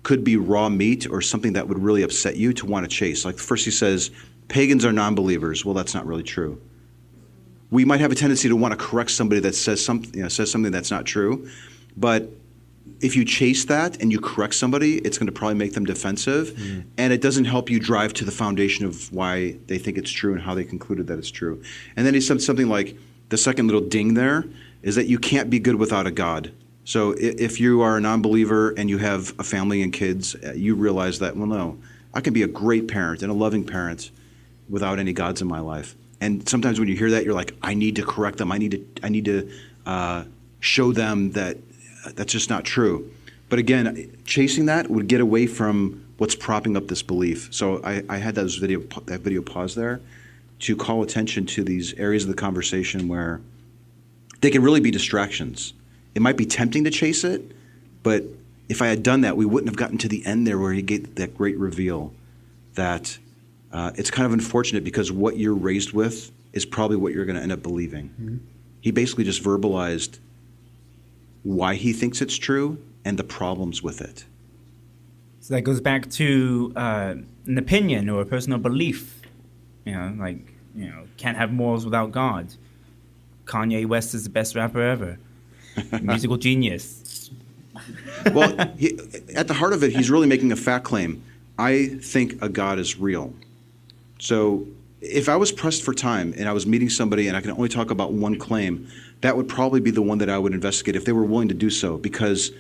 could be raw meat or something that would really upset you to want to chase. Like first he says, pagans are non-believers. Well, that's not really true. We might have a tendency to want to correct somebody that says something that's not true, but if you chase that and you correct somebody, it's going to probably make them defensive, and it doesn't help you drive to the foundation of why they think it's true and how they concluded that it's true. And then he said something like, the second little ding there is that you can't be good without a God. So if you are a non-believer and you have a family and kids, you realize that, well, no, I can be a great parent and a loving parent without any gods in my life. And sometimes when you hear that, you're like, I need to correct them. I need to show them that that's just not true. But again, chasing that would get away from what's propping up this belief. So I had that video paused there to call attention to these areas of the conversation where they can really be distractions. It might be tempting to chase it, but if I had done that, we wouldn't have gotten to the end there where he gave that great reveal that it's kind of unfortunate because what you're raised with is probably what you're going to end up believing. Mm-hmm. He basically just verbalized why he thinks it's true and the problems with it. So that goes back to an opinion or a personal belief. Can't have morals without God. Kanye West is the best rapper ever. Musical genius. Well, at the heart of it, he's really making a fact claim. I think a God is real. So if I was pressed for time and I was meeting somebody and I can only talk about one claim, that would probably be the one that I would investigate if they were willing to do so, because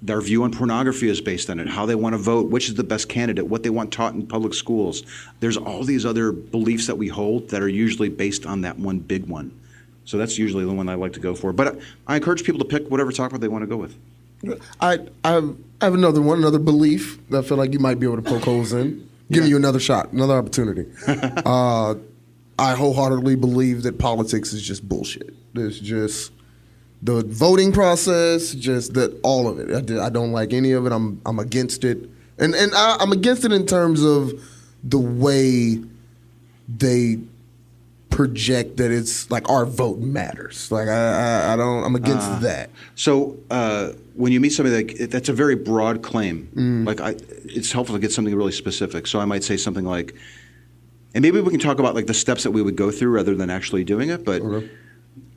their view on pornography is based on it, how they want to vote, which is the best candidate, what they want taught in public schools. There's all these other beliefs that we hold that are usually based on that one big one. So that's usually the one I like to go for. But I encourage people to pick whatever topic they want to go with. I have another belief that I feel like you might be able to poke holes in. Give you another shot, another opportunity. I wholeheartedly believe that politics is just bullshit. It's just the voting process, just that all of it. I don't like any of it. I'm against it, and I'm against it in terms of the way they project that it's like our vote matters. Like I'm against that. So when you meet somebody that's a very broad claim. It's helpful to get something really specific. So I might say something like, and maybe we can talk about like the steps that we would go through rather than actually doing it. But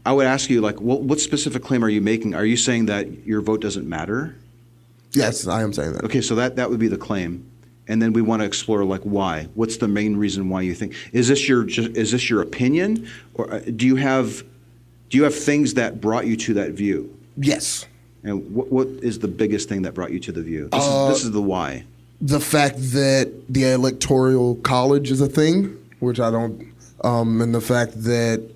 I would ask you, like, what specific claim are you making? Are you saying that your vote doesn't matter? Yes, I am saying that. Okay, so that would be the claim. And then we want to explore, like, why? What's the main reason why you think? Is this your opinion, or do you have things that brought you to that view? Yes. And what is the biggest thing that brought you to the view? This is the why. The fact that the Electoral College is a thing, which I don't, and the fact that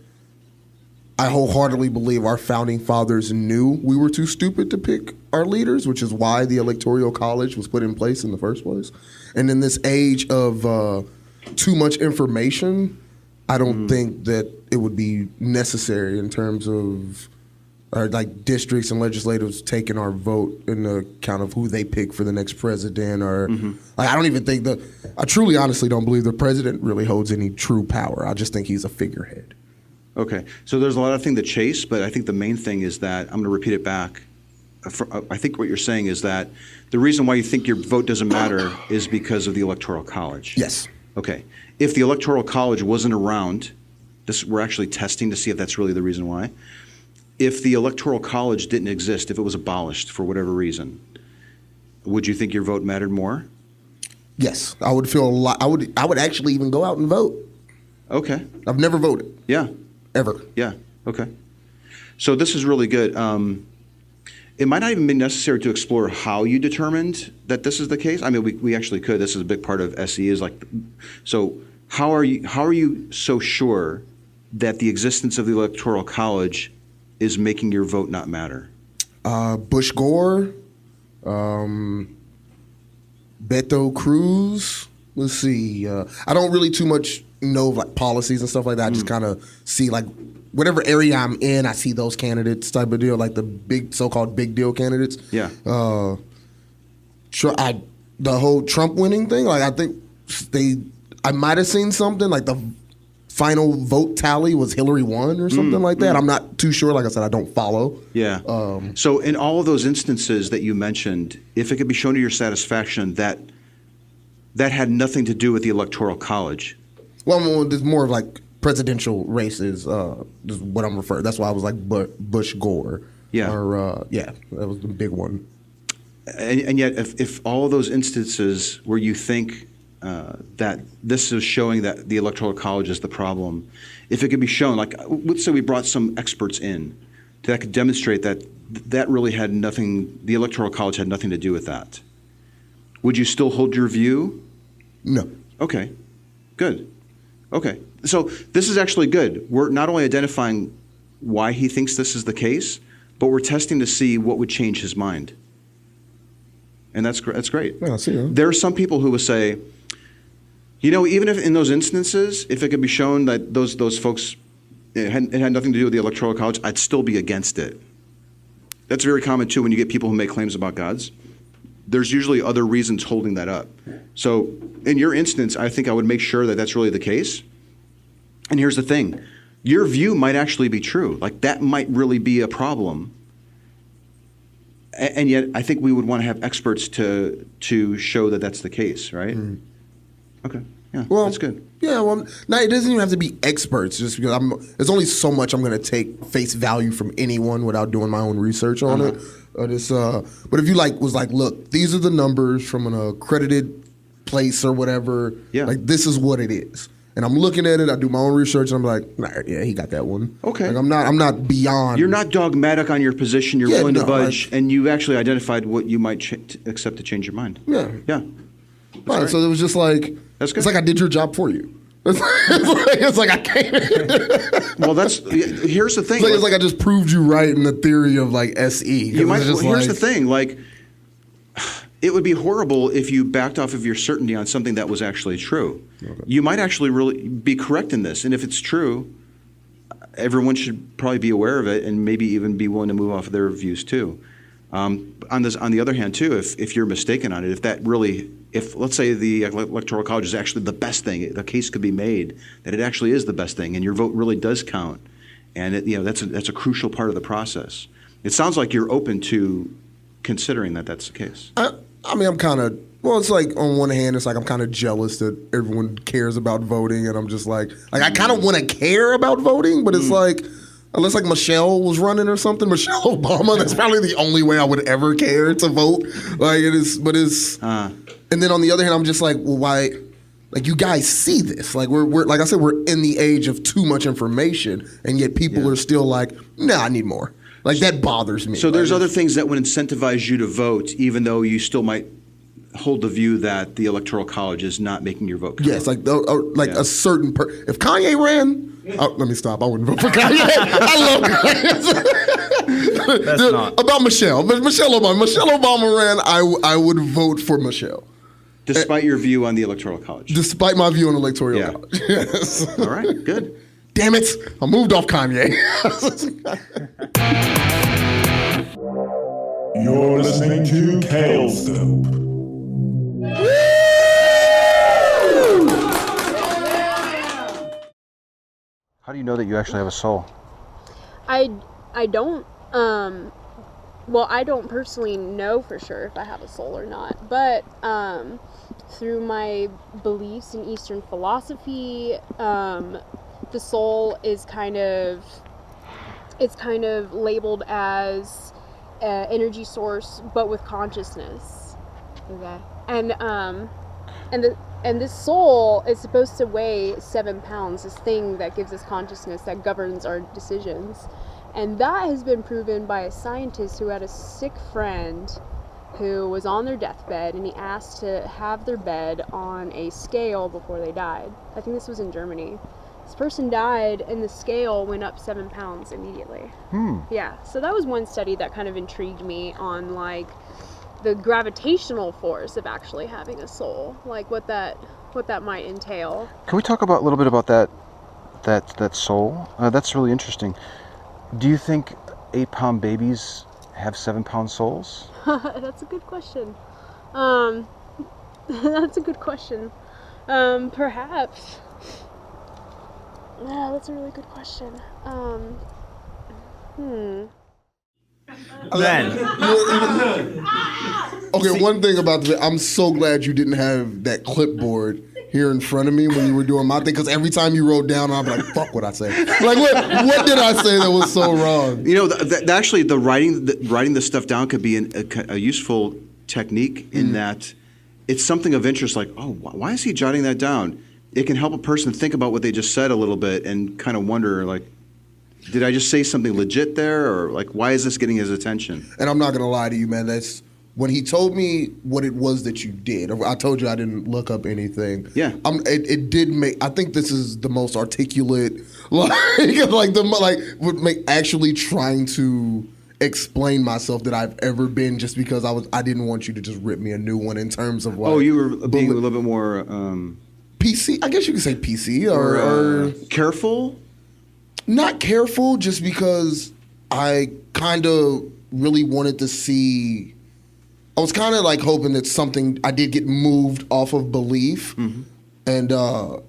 I wholeheartedly believe our founding fathers knew we were too stupid to pick our leaders, which is why the Electoral College was put in place in the first place. And in this age of too much information, I don't think that it would be necessary in terms of like districts and legislators taking our vote in the account of who they pick for the next president. Or like, I don't even think I truly honestly don't believe the president really holds any true power. I just think he's a figurehead. Okay. So there's a lot of things to chase, but I think the main thing is that, I'm going to repeat it back. I think what you're saying is that the reason why you think your vote doesn't matter is because of the Electoral College. Yes. Okay. If the Electoral College wasn't around, we're actually testing to see if that's really the reason why. If the Electoral College didn't exist, if it was abolished for whatever reason, would you think your vote mattered more? Yes, I would feel a lot. I would actually even go out and vote. Okay. I've never voted. Yeah. Ever. Yeah. Okay. So this is really good. It might not even be necessary to explore how you determined that this is the case. I mean, we actually could. This is a big part of SE. Is like, so how are you so sure that the existence of the Electoral College is making your vote not matter? Bush Gore, Beto Cruz. Let's see. I don't really too much know of like policies and stuff like that. I just kind of see like whatever area I'm in, I see those candidates type of deal, like the big so-called big deal candidates. Yeah. The whole Trump winning thing, like I think I might have seen something like the final vote tally was Hillary won or something like that. I'm not too sure. Like I said, I don't follow. Yeah. So in all of those instances that you mentioned, if it could be shown to your satisfaction that had nothing to do with the Electoral College. Well, there's more of like presidential races. Is what I'm referring. That's why I was like Bush Gore. Yeah. Or that was the big one. And yet, if all of those instances where you think that this is showing that the Electoral College is the problem, if it could be shown, like let's say we brought some experts in that could demonstrate that really had nothing, the Electoral College had nothing to do with that, would you still hold your view? No. Okay, good. Okay, so this is actually good. We're not only identifying why he thinks this is the case, but we're testing to see what would change his mind. And that's great. Yeah, I see that. There are some people who will say, even if in those instances, if it could be shown that those folks, it had nothing to do with the Electoral College, I'd still be against it. That's very common too when you get people who make claims about gods. There's usually other reasons holding that up. So in your instance, I think I would make sure that that's really the case. And here's the thing. Your view might actually be true. Like that might really be a problem. And yet I think we would want to have experts to show that that's the case, right? Mm. Okay. Yeah, well, that's good. Yeah, well, now it doesn't even have to be experts. Just because there's only so much I'm going to take face value from anyone without doing my own research on it. But if you was like, look, these are the numbers from an accredited place or whatever. Yeah. Like this is what it is, and I'm looking at it. I do my own research, and I'm like, nah, yeah, he got that one. Okay. Like I'm not beyond. You're not dogmatic on your position. You're willing to budge, and you've actually identified what you might accept to change your mind. Yeah. Yeah. Right. So it was just like that's good. It's like I did your job for you. It's like I came. Well, here's the thing. It's like I just proved you right in the theory of like SE. Here's the thing. Like, it would be horrible if you backed off of your certainty on something that was actually true. Okay. You might actually really be correct in this, and if it's true, everyone should probably be aware of it and maybe even be willing to move off of their views too. On the other hand, too, if you're mistaken on it, if let's say the Electoral College is actually the best thing, the case could be made that it actually is the best thing, and your vote really does count, and that's a crucial part of the process. It sounds like you're open to considering that that's the case. I mean, I'm kind of it's like on one hand, it's like I'm kind of jealous that everyone cares about voting, and I'm just like I kind of want to care about voting, but it's like. Unless like Michelle was running or something, Michelle Obama, that's probably the only way I would ever care to vote. Like it is, but it's. And then on the other hand, I'm just like, well, why? Like you guys see this? Like we're like I said, we're in the age of too much information, and yet people are still like, nah, I need more. Like that bothers me. So there's other things that would incentivize you to vote, even though you still might hold the view that the Electoral College is not making your vote count. Yes, like a certain if Kanye ran. Let me stop. I wouldn't vote for Kanye. I love Kanye. That's not. About Michelle. Michelle Obama. Michelle Obama ran, I would vote for Michelle. Despite your view on the Electoral College. Despite my view on the Electoral College. Yes. All right, good. Damn it. I moved off Kanye. You're listening to Kayallscope. How do you know that you actually have a soul? I don't. Well, I don't personally know for sure if I have a soul or not, but through my beliefs in Eastern philosophy, the soul is kind of labeled as an energy source, but with consciousness. Okay, and this soul is supposed to weigh 7 pounds. This thing that gives us consciousness, that governs our decisions. And that has been proven by a scientist who had a sick friend who was on their deathbed, and he asked to have their bed on a scale before they died. I think this was in Germany. This person died, and the scale went up 7 pounds immediately. Yeah, so that was one study that kind of intrigued me on, like, the gravitational force of actually having a soul, like what that might entail. Can we talk about a little bit about that soul? That's really interesting. Do you think 8-pound babies have 7-pound souls? That's a good question. That's a good question. Perhaps. Yeah, that's a really good question. Okay, one thing about this, I'm so glad you didn't have that clipboard here in front of me when you were doing my thing, because every time you wrote down, I'm like, fuck what I say. Like, what did I say that was so wrong? You know, actually, the writing this stuff down could be a useful technique in that it's something of interest, like, oh, why is he jotting that down? It can help a person think about what they just said a little bit and kind of wonder, like, did I just say something legit there? Or, like, why is this getting his attention? And I'm not going to lie to you, man. That's when he told me what it was that you did. I told you I didn't look up anything. Yeah. It did make, I think this is the most articulate, would make actually trying to explain myself that I've ever been, just because I didn't want you to just rip me a new one in terms of, like. Oh, you were being a little bit more PC? I guess you could say PC or careful? Not careful, just because I kind of really wanted to see. I was kind of like hoping that something, I did get moved off of belief. And so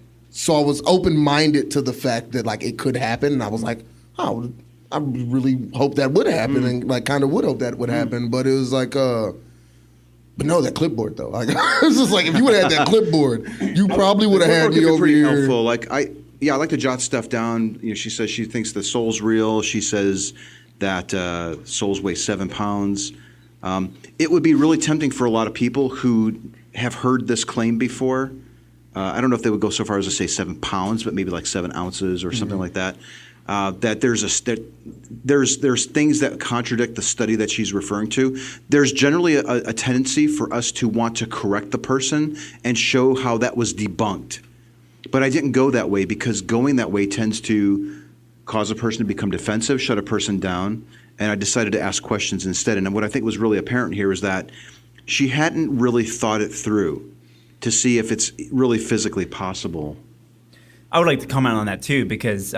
I was open-minded to the fact that, like, it could happen. And I was like, oh, I really hope that would happen, and, like, kind of would hope that would happen. But it was like, but no, that clipboard, though. Like, it's just like, if you would have had that clipboard, you probably would have had me over pretty here. Helpful. Like, I like to jot stuff down. You know, she says she thinks the soul's real. She says that souls weigh 7 pounds. It would be really tempting for a lot of people who have heard this claim before. I don't know if they would go so far as to say 7 pounds, but maybe like 7 ounces or something like that. That there's things that contradict the study that she's referring to. There's generally a tendency for us to want to correct the person and show how that was debunked. But I didn't go that way, because going that way tends to cause a person to become defensive, shut a person down, and I decided to ask questions instead. And what I think was really apparent here is that she hadn't really thought it through to see if it's really physically possible. I would like to comment on that too, because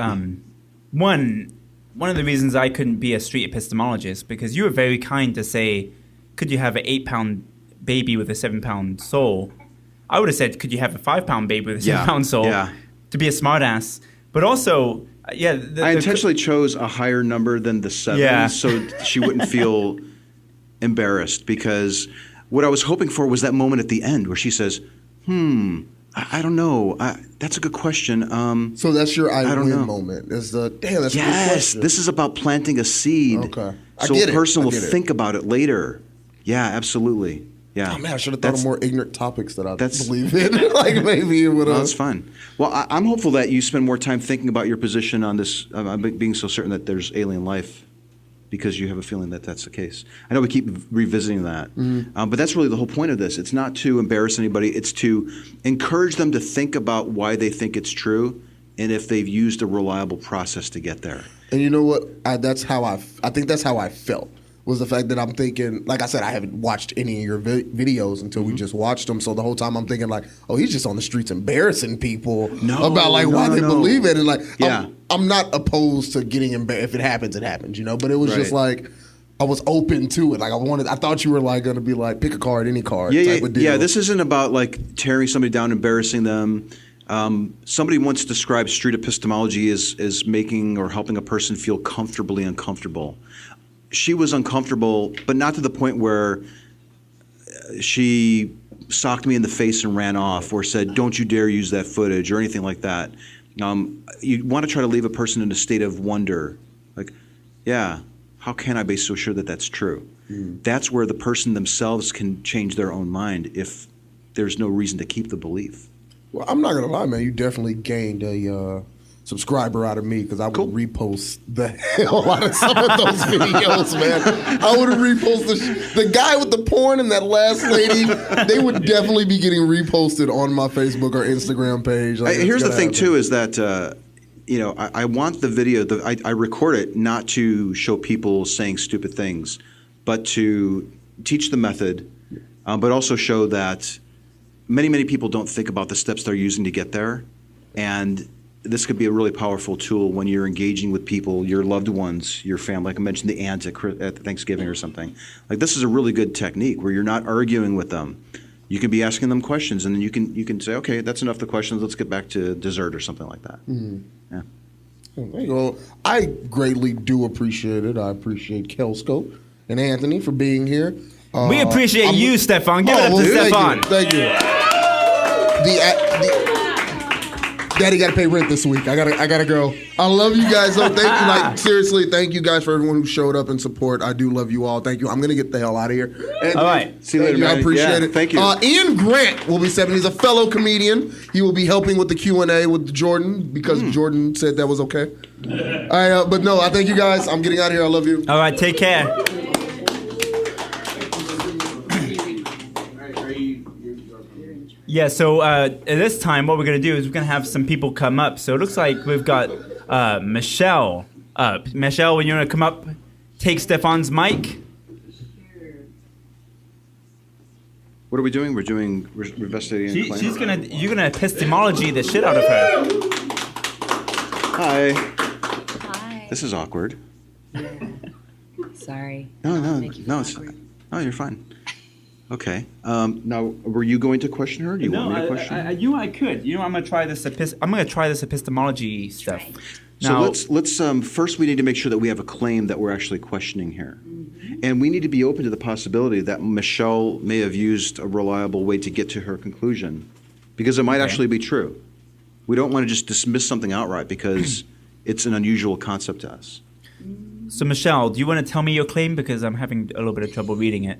one of the reasons I couldn't be a street epistemologist, because you were very kind to say, could you have an 8-pound baby with a 7-pound soul? I would have said, could you have a 5-pound baby with a 7-pound soul? Yeah. To be a smartass. But also, I intentionally chose a higher number than the 7 so she wouldn't feel embarrassed, because what I was hoping for was that moment at the end where she says, I don't know. That's a good question. So that's your I don't win know. moment. That's a good question. Yes, this is about planting a seed. Okay. So a person will think about it later. Yeah, absolutely. Yeah. Oh man, I should have thought of more ignorant topics that I believe in. Like, maybe it would have. That's fine. Well, I'm hopeful that you spend more time thinking about your position on this, being so certain that there's alien life, because you have a feeling that that's the case. I know we keep revisiting that, but that's really the whole point of this. It's not to embarrass anybody. It's to encourage them to think about why they think it's true, and if they've used a reliable process to get there. And you know what? I think that's how I felt. Was the fact that I'm thinking, like I said, I haven't watched any of your videos until we just watched them. So the whole time I'm thinking, like, oh, he's just on the streets embarrassing people about, like, why they believe it. And, like, I'm not opposed to getting embarrassed. If it happens, it happens, you know? But it was just like, I was open to it. Like, I thought you were, like, going to be like, pick a card, any card type of deal. Yeah, this isn't about, like, tearing somebody down, embarrassing them. Somebody once described street epistemology as making or helping a person feel comfortably uncomfortable. She was uncomfortable, but not to the point where she socked me in the face and ran off or said, "Don't you dare use that footage," or anything like that. You want to try to leave a person in a state of wonder. Like, yeah, how can I be so sure that that's true? That's where the person themselves can change their own mind if there's no reason to keep the belief. Well, I'm not gonna lie, man. You definitely gained a subscriber out of me because I would repost the hell out of some of those videos, man. I would have reposted the guy with the porn and that last lady. They would definitely be getting reposted on my Facebook or Instagram page. Like, here's the thing, too, is that I want the video. I record it not to show people saying stupid things, but to teach the method, but also show that many people don't think about the steps they're using to get there, and this could be a really powerful tool when you're engaging with people, your loved ones, your family. Like I mentioned, the aunt at Thanksgiving or something. Like, this is a really good technique where you're not arguing with them. You can be asking them questions, and then you can say, okay, that's enough of the questions. Let's get back to dessert or something like that. Yeah. There you go. I greatly do appreciate it. I appreciate Kayallscope and Anthony for being here. We appreciate you, Stephon. Give it up to Stephon. Thank you. Daddy got to pay rent this week. I gotta go. I love you guys. Though. Thank you. Like, seriously, thank you guys for everyone who showed up and support. I do love you all. Thank you. I'm gonna get the hell out of here. And all right. See you later, man. I appreciate it. Thank you. Ian Grant will be stepping. He's a fellow comedian. He will be helping with the Q&A with Jordan because Jordan said that was okay. All right, but no, I thank you guys. I'm getting out of here. I love you. All right. Take care. Yeah, so at this time, what we're going to do is we're going to have some people come up. So it looks like we've got Michelle up. Michelle, when you want to come up, take Stephon's mic. What are we doing? We're investigating a claim. You're going to epistemology the shit out of her. Hi. Hi. This is awkward. Sorry. No, you're fine. Okay. Now, were you going to question her? Do you want me to question her? I could. I'm going to try this. I'm going to try this epistemology stuff. Right. So let's first we need to make sure that we have a claim that we're actually questioning here, and we need to be open to the possibility that Michelle may have used a reliable way to get to her conclusion, because it might actually be true. We don't want to just dismiss something outright because it's an unusual concept to us. So Michelle, do you want to tell me your claim, because I'm having a little bit of trouble reading it?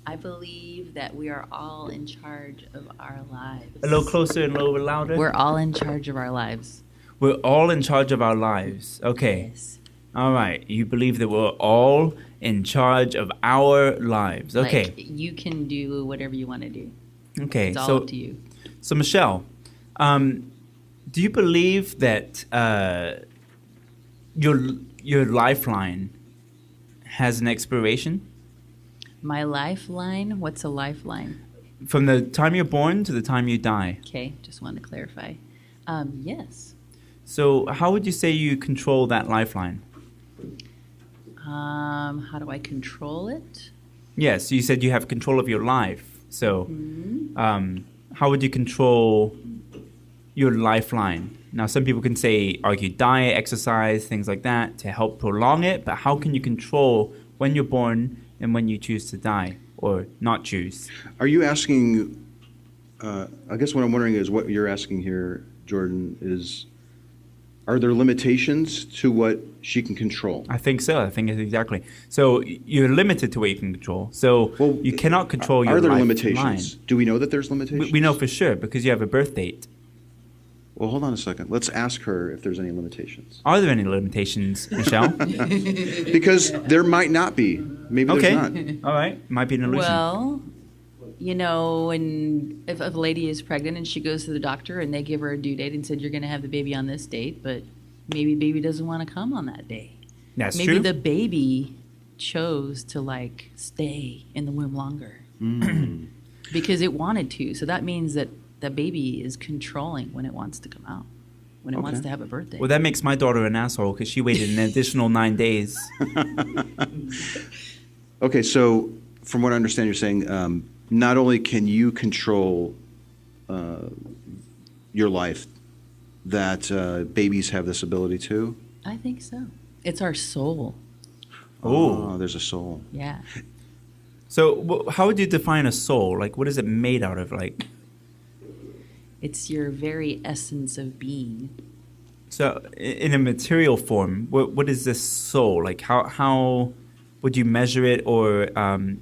I believe that we are all in charge of our lives. A little closer and a little bit louder. We're all in charge of our lives. We're all in charge of our lives. Okay. Yes. All right. You believe that we're all in charge of our lives. Okay. Like, you can do whatever you want to do. Okay. It's all up to you. So Michelle, do you believe that your lifeline has an expiration? My lifeline? What's a lifeline? From the time you're born to the time you die. Okay, just want to clarify. Yes. So how would you say you control that lifeline? How do I control it? Yes, you said you have control of your life. So how would you control your lifeline? Now, some people can say argue diet, exercise, things like that to help prolong it. But how can you control when you're born and when you choose to die or not choose? Are you asking, I guess what I'm wondering is what you're asking here, Jordan, is are there limitations to what she can control? I think so. I think it's exactly. So you're limited to what you can control. So you cannot control your life. Are there limitations? Do we know that there's limitations? We know for sure because you have a birth date. Well, hold on a second. Let's ask her if there's any limitations. Are there any limitations, Michelle? Because there might not be. Maybe there's not. All right. Might be an illusion. Well, you know, and if a lady is pregnant and she goes to the doctor and they give her a due date and said you're going to have the baby on this date, but maybe baby doesn't want to come on that day. That's maybe true. the baby chose to like stay in the womb longer because it wanted to. So that means that the baby is controlling when it wants to come out, when it wants to have a birthday. Well, that makes my daughter an asshole because she waited an additional 9 days. Okay, so from what I understand, you're saying not only can you control your life that babies have this ability too? I think so. It's our soul. Oh, there's a soul. Yeah. So how would you define a soul? Like, what is it made out of? Like, It's your very essence of being. so in a material form, what is this soul? Like, how would you measure it or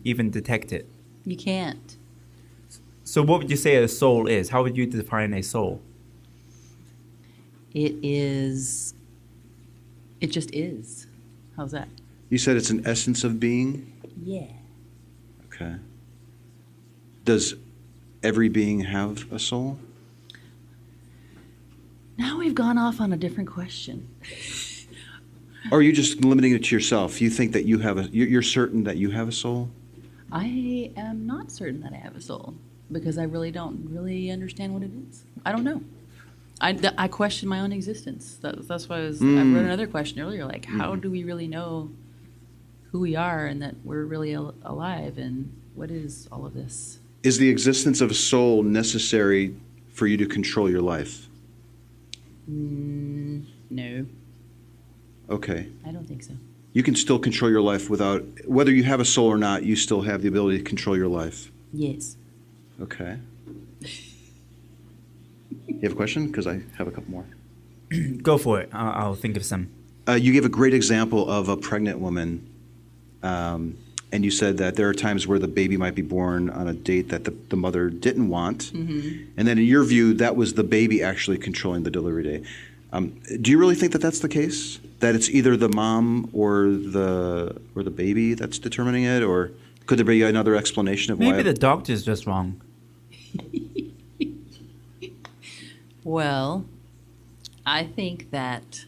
even detect it? You can't. So what would you say a soul is? How would you define a soul? It just is. How's that? You said it's an essence of being? Yeah. Okay. Does every being have a soul? Now we've gone off on a different question. Or are you just limiting it to yourself? You think that you're certain that you have a soul? I am not certain that I have a soul because I really don't really understand what it is. I don't know. I question my own existence. That's why I wrote another question earlier, like how do we really know who we are and that we're really alive and what is all of this? Is the existence of a soul necessary for you to control your life? No, Okay. I don't think so. You can still control your life without, whether you have a soul or not, you still have the ability to control your life. Yes. Okay. You have a question? Because I have a couple more. Go for it. I'll think of some. You gave a great example of a pregnant woman, and you said that there are times where the baby might be born on a date that the mother didn't want, and then in your view, that was the baby actually controlling the delivery date. Do you really think that that's the case? That it's either the mom or the baby that's determining it, or could there be another explanation of why? Maybe the doctor's just wrong. Well, I think that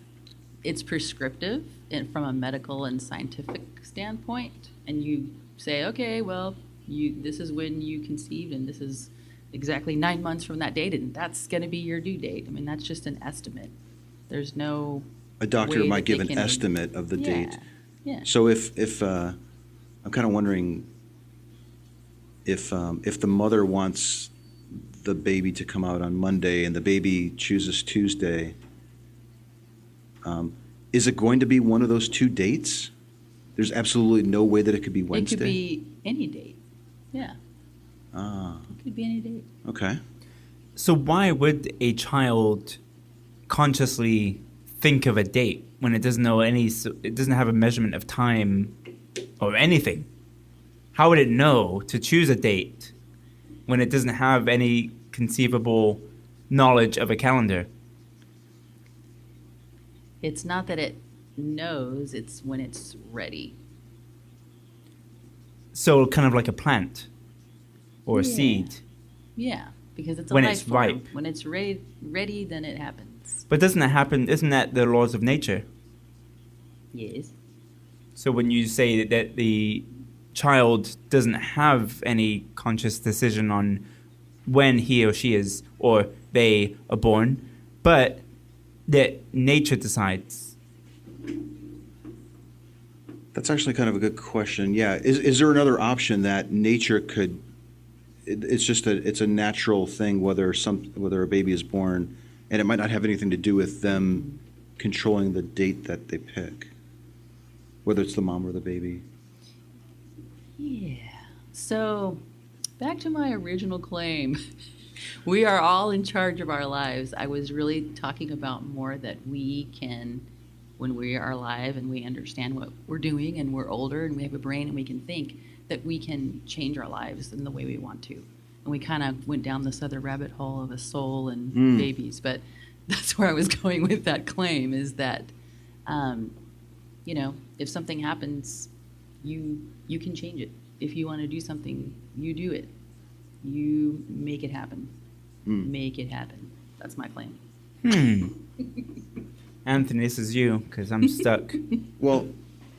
it's prescriptive from a medical and scientific standpoint, and you say, okay, well, this is when you conceived, and this is exactly 9 months from that date, and that's going to be your due date. I mean, that's just an estimate. There's no a doctor way might that give they an can- estimate of the date. Yeah. So if I'm kind of wondering if the mother wants the baby to come out on Monday and the baby chooses Tuesday, is it going to be one of those two dates? There's absolutely no way that it could be Wednesday. It could be any date. Yeah. It could be any date. Okay. So why would a child consciously think of a date when it doesn't know it doesn't have a measurement of time or anything? How would it know to choose a date when it doesn't have any conceivable knowledge of a calendar? It's not that it knows, it's when it's ready. So kind of like a plant or a Yeah. seed. Yeah, because it's a When life it's form. ripe. When it's ready, then it happens. But doesn't that happen? Isn't that the laws of nature? Yes. So when you say that the child doesn't have any conscious decision on when he or she is or they are born, but that nature decides. That's actually kind of a good question. Yeah. Is there another option that nature could? It's a natural thing whether a baby is born, and it might not have anything to do with them controlling the date that they pick, whether it's the mom or the baby. Yeah. So, back to my original claim. We are all in charge of our lives. I was really talking about more that we can, when we are alive and we understand what we're doing and we're older and we have a brain and we can think, that we can change our lives in the way we want to. And we kind of went down this other rabbit hole of a soul and babies, but that's where I was going with that claim is that, if something happens, you can change it. If you want to do something, you do it. You make it happen. Make it happen. That's my claim. Anthony, this is you because I'm stuck. Well,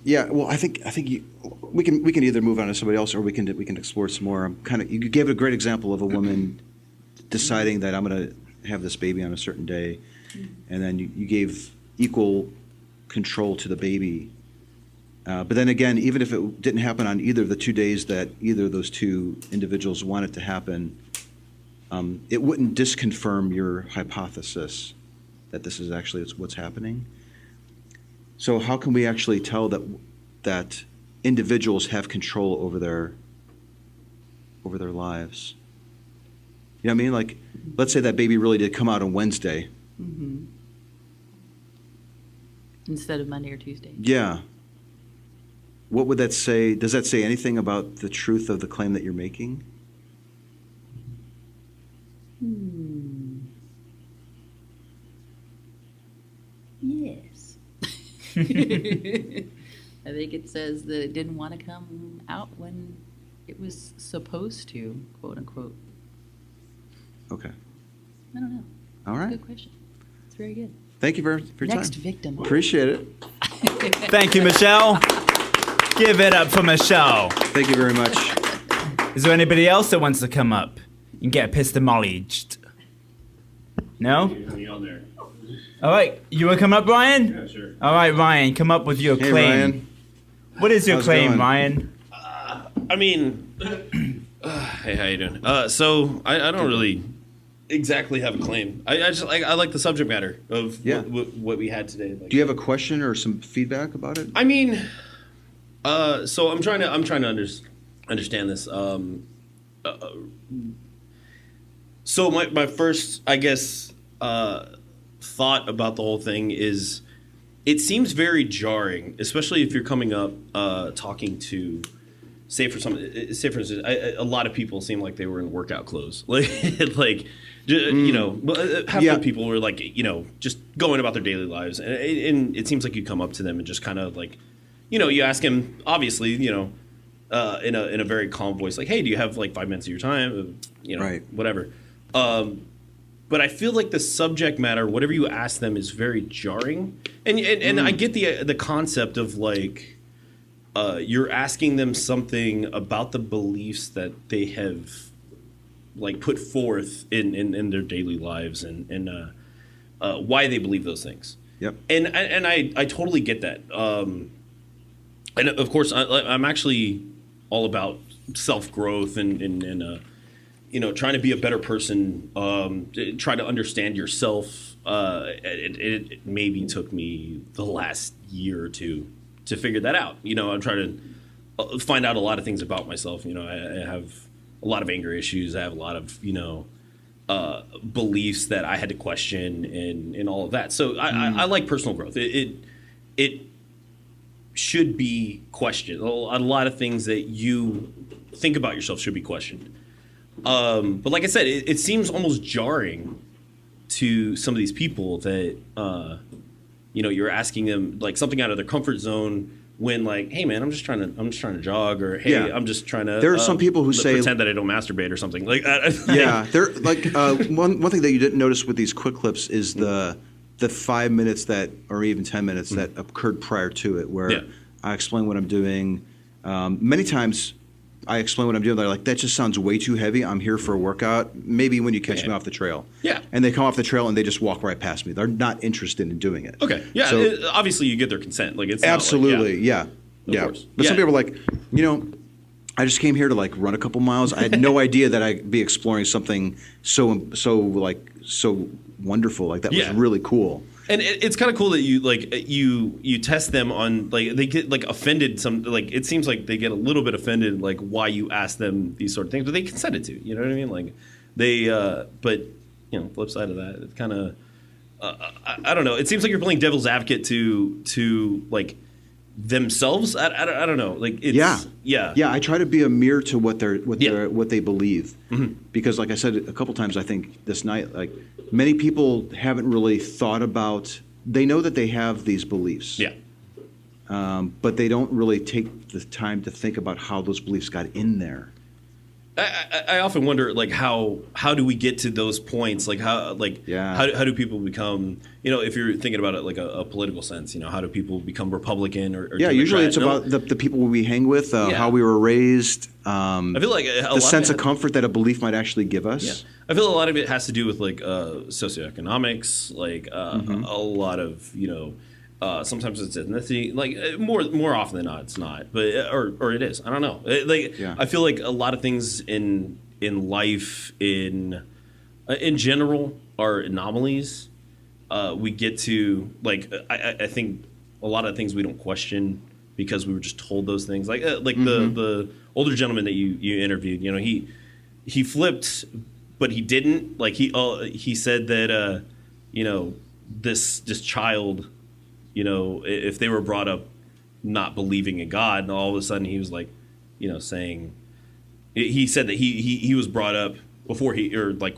yeah. Well, I think we can either move on to somebody else or we can explore some more. You gave a great example of a woman deciding that I'm going to have this baby on a certain day, and then you gave equal control to the baby. But then again, even if it didn't happen on either of the 2 days that either of those two individuals wanted to happen, it wouldn't disconfirm your hypothesis that this is actually what's happening. So how can we actually tell that individuals have control over their lives? You know what I mean? Like, let's say that baby really did come out on Wednesday. Mm-hmm. Instead of Monday or Tuesday. Yeah. What would that say? Does that say anything about the truth of the claim that you're making? Yes. I think it says that it didn't want to come out when it was supposed to, quote unquote. Okay. I don't know. All right. Good question. It's very good. Thank you for your time. Next victim. Appreciate it. Thank you, Michelle. Give it up for Michelle. Thank you very much. Is there anybody else that wants to come up and get epistemologed? No? All right. You want to come up, Ryan? Yeah, sure. All right, Ryan. Come up with your Hey, claim. Ryan. What is your How's it claim, going? Ryan? I mean, hey, how you doing? So I don't really exactly have a claim. I just I like the subject matter of what we had today. Like, Do you have a question or some feedback about it? I mean, so I'm trying to understand this. So my first, I guess, thought about the whole thing is, it seems very jarring, especially if you're coming up talking to, say for instance, a lot of people seem like they were in workout clothes, you know, half the people were like, you know, just going about their daily lives, and it seems like you come up to them and just kind of like, you know, you ask him, obviously, you know, in a very calm voice, like, hey, do you have like 5 minutes of your time, you know, Right. whatever. But I feel like the subject matter, whatever you ask them, is very jarring, and I get the concept of like, you're asking them something about the beliefs that they have like put forth in their daily lives, and why they believe those things. Yep. And I totally get that. And of course, I'm actually all about self-growth and you know, trying to be a better person, try to understand yourself. It maybe took me the last year or two to figure that out. You know, I'm trying to find out a lot of things about myself. You know, I have a lot of anger issues. I have a lot of, you know, beliefs that I had to question and all of that. So I like personal growth. It should be questioned. A lot of things that you think about yourself should be questioned. But like I said, it seems almost jarring to some of these people that, you know, you're asking them like something out of their comfort zone when like, hey man, I'm just trying to jog, or hey, Yeah. I'm just trying to. There are some people who say pretend that I don't masturbate or something like that. Yeah, they're like one thing that you didn't notice with these quick clips is the 5 minutes that, or even 10 minutes that occurred prior to it, where I explain what I'm doing. Many times I explain what I'm doing. They're like, that just sounds way too heavy. I'm here for a workout. Maybe when you catch me off the trail. Yeah. And they come off the trail and they just walk right past me. They're not interested in doing it. Okay. Yeah. So, Obviously, you get their consent. Like it's absolutely. Not like, yeah. Of course. But some people are like, you know, I just came here to like run a couple miles. I had no idea that I'd be exploring something so wonderful. Like that was really cool. And it's kind of cool that you like you test them on like they get like offended. Some like it seems like they get a little bit offended like why you ask them these sort of things, but they consented to. You know what I mean? Like they but you know, flip side of that, it's kind of I don't know. It seems like you're playing devil's advocate to like themselves. I don't know. Like it's yeah. I try to be a mirror to what they believe, because like I said a couple times, I think this night, like many people haven't really thought about. They know that they have these beliefs, but they don't really take the time to think about how those beliefs got in there. I often wonder, like, how do we get to those points? Like, how do people become, you know, if you're thinking about it like a political sense, you know, how do people become Republican or usually Democrat? it's about the people we hang with, how we were raised. I feel like the sense of comfort that a belief might actually give us. Yeah. I feel a lot of it has to do with like socioeconomics, like a lot of, you know, sometimes it's ethnicity. Like more often than not, it's not. But or it is. I don't know. I feel like a lot of things in life, in in general are anomalies. We get to I think a lot of things we don't question because we were just told those things. Like the older gentleman that you interviewed, he flipped, but he didn't. Like he said that this child, if they were brought up not believing in God, and all of a sudden he was like, saying, he said that he was brought up before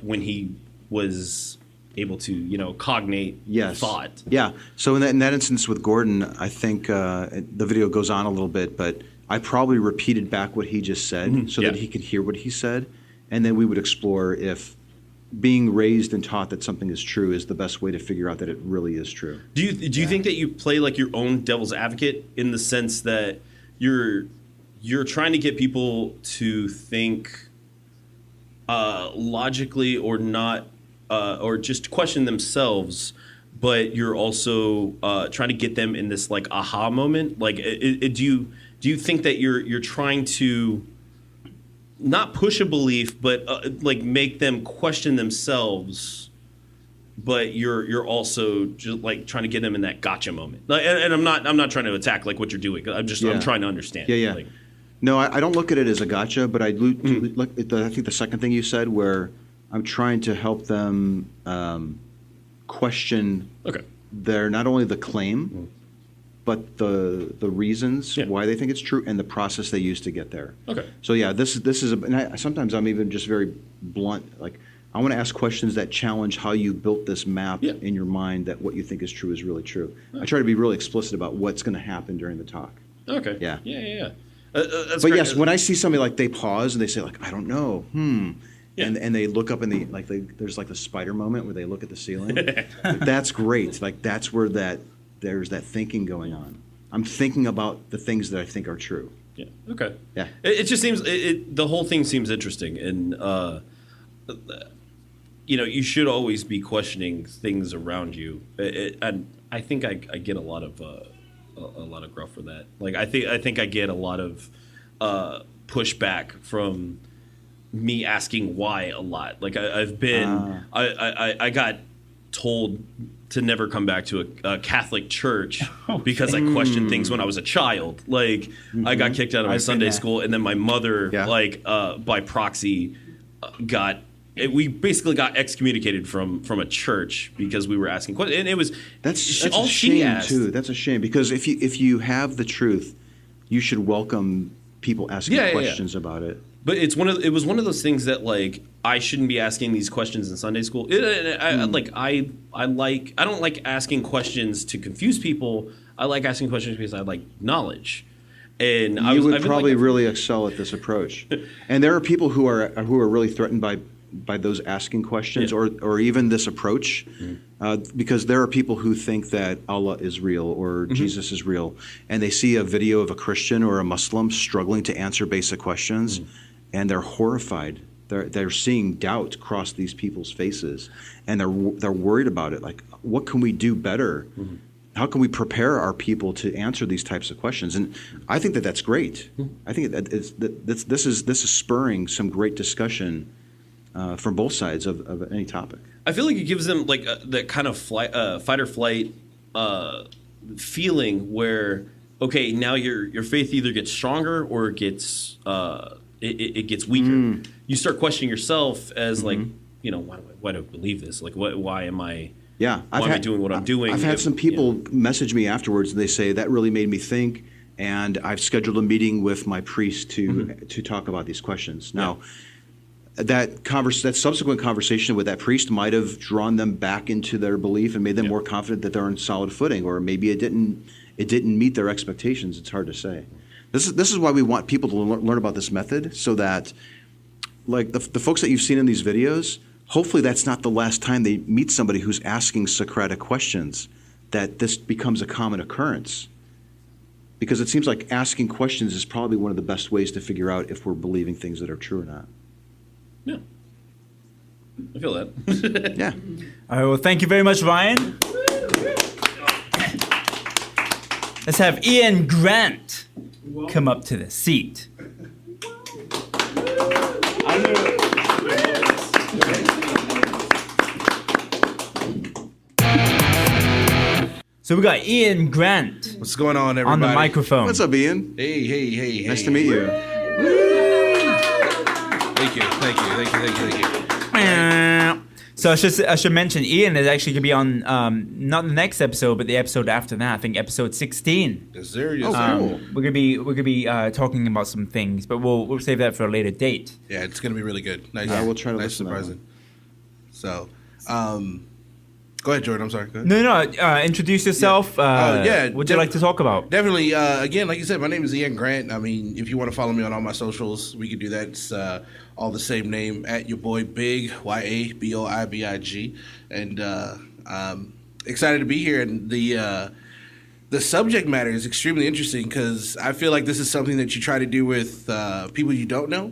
when he was able to cognate thought. Yeah. So in that instance with Gordon, I think the video goes on a little bit, but I probably repeated back what he just said so that he could hear what he said, and then we would explore if being raised and taught that something is true is the best way to figure out that it really is true. Do you think that you play like your own devil's advocate in the sense that you're trying to get people to think logically or not, or just question themselves, but you're also trying to get them in this like aha moment? Like, do you think that you're trying to not push a belief, but like make them question themselves, but you're also just like trying to get them in that gotcha moment? And I'm not trying to attack like what you're doing. I'm trying to understand. Yeah. Like, no, I don't look at it as a gotcha, but I look at I think the second thing you said, where I'm trying to help them question their not only the claim, but the reasons why they think it's true and the process they use to get there. Okay. So yeah, this is and sometimes I'm even just very blunt. Like, I want to ask questions that challenge how you built this map in your mind that what you think is true is really true. I try to be really explicit about what's going to happen during the talk. Okay. Yeah. Yeah. But great. Yes, when I see somebody like they pause and they say like, I don't know, and they look up and there's like the spider moment where they look at the ceiling. That's great. Like, that's where there's that thinking going on. I'm thinking about the things that I think are true. Yeah. Okay. Yeah. It just seems the whole thing seems interesting, and you should always be questioning things around you. And I think I get a lot of gruff for that. Like, I think I get a lot of pushback from me asking why a lot. Like, I've been I got told to never come back to a Catholic church because I questioned things when I was a child. Like, I got kicked out of my Sunday school, and then my mother, by proxy, we basically got excommunicated from a church because we were asking questions. And it was that's all a she shame asked. too. That's a shame, because if you have the truth, you should welcome people asking questions about it. But it was one of those things that, like, I shouldn't be asking these questions in Sunday school. I don't like asking questions to confuse people. I like asking questions because I like knowledge. And I've probably really excel at this approach. And there are people who are really threatened by those asking questions or even this approach, because there are people who think that Allah is real or Jesus is real, and they see a video of a Christian or a Muslim struggling to answer basic questions, and they're horrified. They're seeing doubt cross these people's faces, and they're worried about it. Like, what can we do better? How can we prepare our people to answer these types of questions? And I think that's great. I think this is spurring some great discussion from both sides of any topic. I feel like it gives them like that kind of fight or flight feeling where, okay, now your faith either gets stronger or it gets weaker. You start questioning yourself as like, why do I believe this? Like, why am I? Yeah, why am I doing what I'm doing? I've had some people message me afterwards, and they say that really made me think, and I've scheduled a meeting with my priest to talk about these questions. Now, that subsequent conversation with that priest might have drawn them back into their belief and made them more confident that they're on solid footing, or maybe it didn't meet their expectations. It's hard to say. This is why we want people to learn about this method, so that, like the folks that you've seen in these videos, hopefully that's not the last time they meet somebody who's asking Socratic questions, that this becomes a common occurrence. Because it seems like asking questions is probably one of the best ways to figure out if we're believing things that are true or not. Yeah. I feel that. Yeah. All right, well, thank you very much, Ryan. Let's have Ian Grant come up to the seat. So we got Ian Grant. What's going on, everybody? On the microphone. What's up, Ian? Hey. Nice to meet you. Thank you. So I should mention Ian is actually going to be on not the next episode, but the episode after that. I think episode 16. Yes, sir. Cool. We're gonna be talking about some things, but we'll save that for a later date. Yeah, it's gonna be really good. Nice. I will try to nice listen to that surprising. So, go ahead, Jordan. I'm sorry. Go ahead. No. Introduce yourself. What would you like to talk about? Definitely. Again, like you said, my name is Ian Grant. I mean, if you want to follow me on all my socials, we could do that. It's all the same name at your boy Big YABOIBIG, and I'm excited to be here. And the subject matter is extremely interesting because I feel like this is something that you try to do with people you don't know,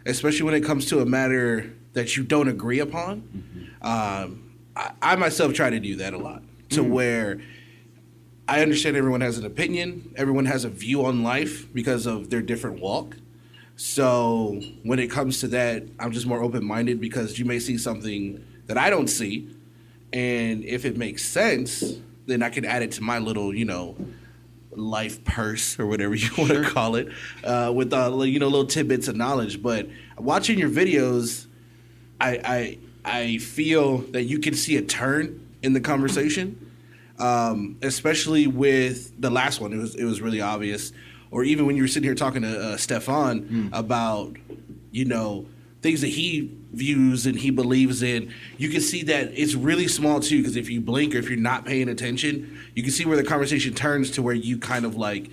especially when it comes to a matter that you don't agree upon. I myself try to do that a lot, to where I understand everyone has an opinion, everyone has a view on life because of their different walk. So when it comes to that, I'm just more open-minded because you may see something that I don't see, and if it makes sense, then I can add it to my little, life purse or whatever you want to call it, with little tidbits of knowledge. But watching your videos, I feel that you can see a turn in the conversation, especially with the last one. It was really obvious. Or even when you were sitting here talking to Stephon about, things that he views and he believes in, you can see that it's really small too, because if you blink or if you're not paying attention, you can see where the conversation turns to where you kind of like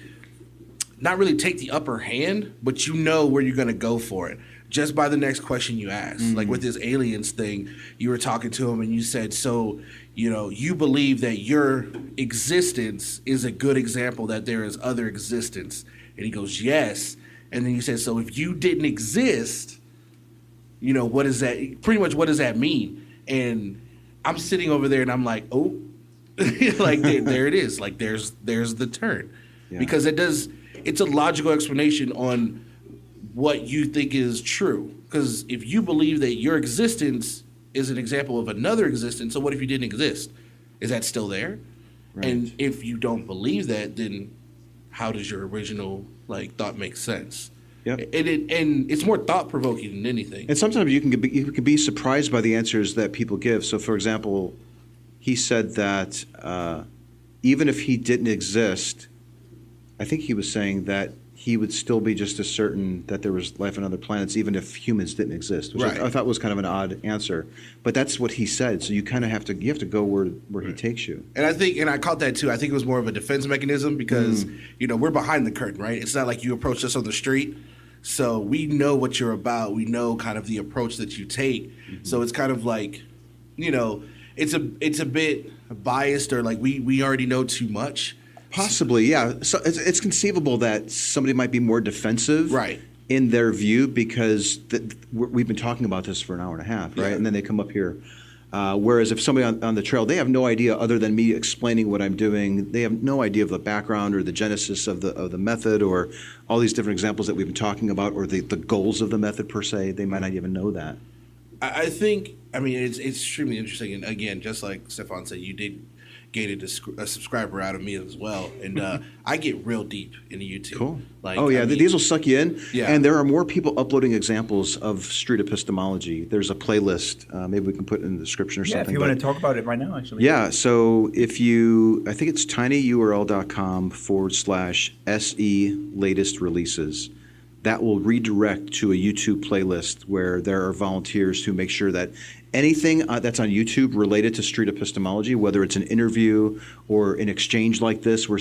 not really take the upper hand, but you know where you're going to go for it just by the next question you ask. Like with this aliens thing, you were talking to him and you said, so, you believe that your existence is a good example that there is other existence. And he goes, yes. And then you said, so if you didn't exist, what is that? Pretty much what does that mean? And I'm sitting over there and I'm like, oh, like there it is. Like there's the turn. Yeah. Because it's a logical explanation on what you think is true. Because if you believe that your existence is an example of another existence, so what if you didn't exist? Is that still there? Right. And if you don't believe that, then how does your original thought make sense? Yep. And it's more thought-provoking than anything. And sometimes you can be surprised by the answers that people give. So, for example, he said that even if he didn't exist, I think he was saying that he would still be just as certain that there was life on other planets, even if humans didn't exist, which I thought was kind of an odd answer. But that's what he said. So you kind of have to go where he takes you. And I caught that too. I think it was more of a defense mechanism because we're behind the curtain, right? It's not like you approach us on the street, so we know what you're about. We know kind of the approach that you take. So it's kind of like, it's a bit biased, or like we already know too much. Possibly, yeah. So it's conceivable that somebody might be more defensive in their view because we've been talking about this for an hour and a half, right? Yeah. And then they come up here. Whereas if somebody on the trail, they have no idea other than me explaining what I'm doing. They have no idea of the background or the genesis of the method or all these different examples that we've been talking about or the goals of the method per se. They might not even know that. I think, it's extremely interesting. And again, just like Stephon said, you did gain a subscriber out of me as well, and I get real deep into YouTube. Cool. These will suck you in. Yeah. And there are more people uploading examples of Street Epistemology. There's a playlist. Maybe we can put it in the description or something. Yeah, if you want to talk about it right now, actually. Yeah. So I think it's tinyurl.com/SE latest releases. That will redirect to a YouTube playlist where there are volunteers who make sure that anything that's on YouTube related to street epistemology, whether it's an interview or an exchange like this where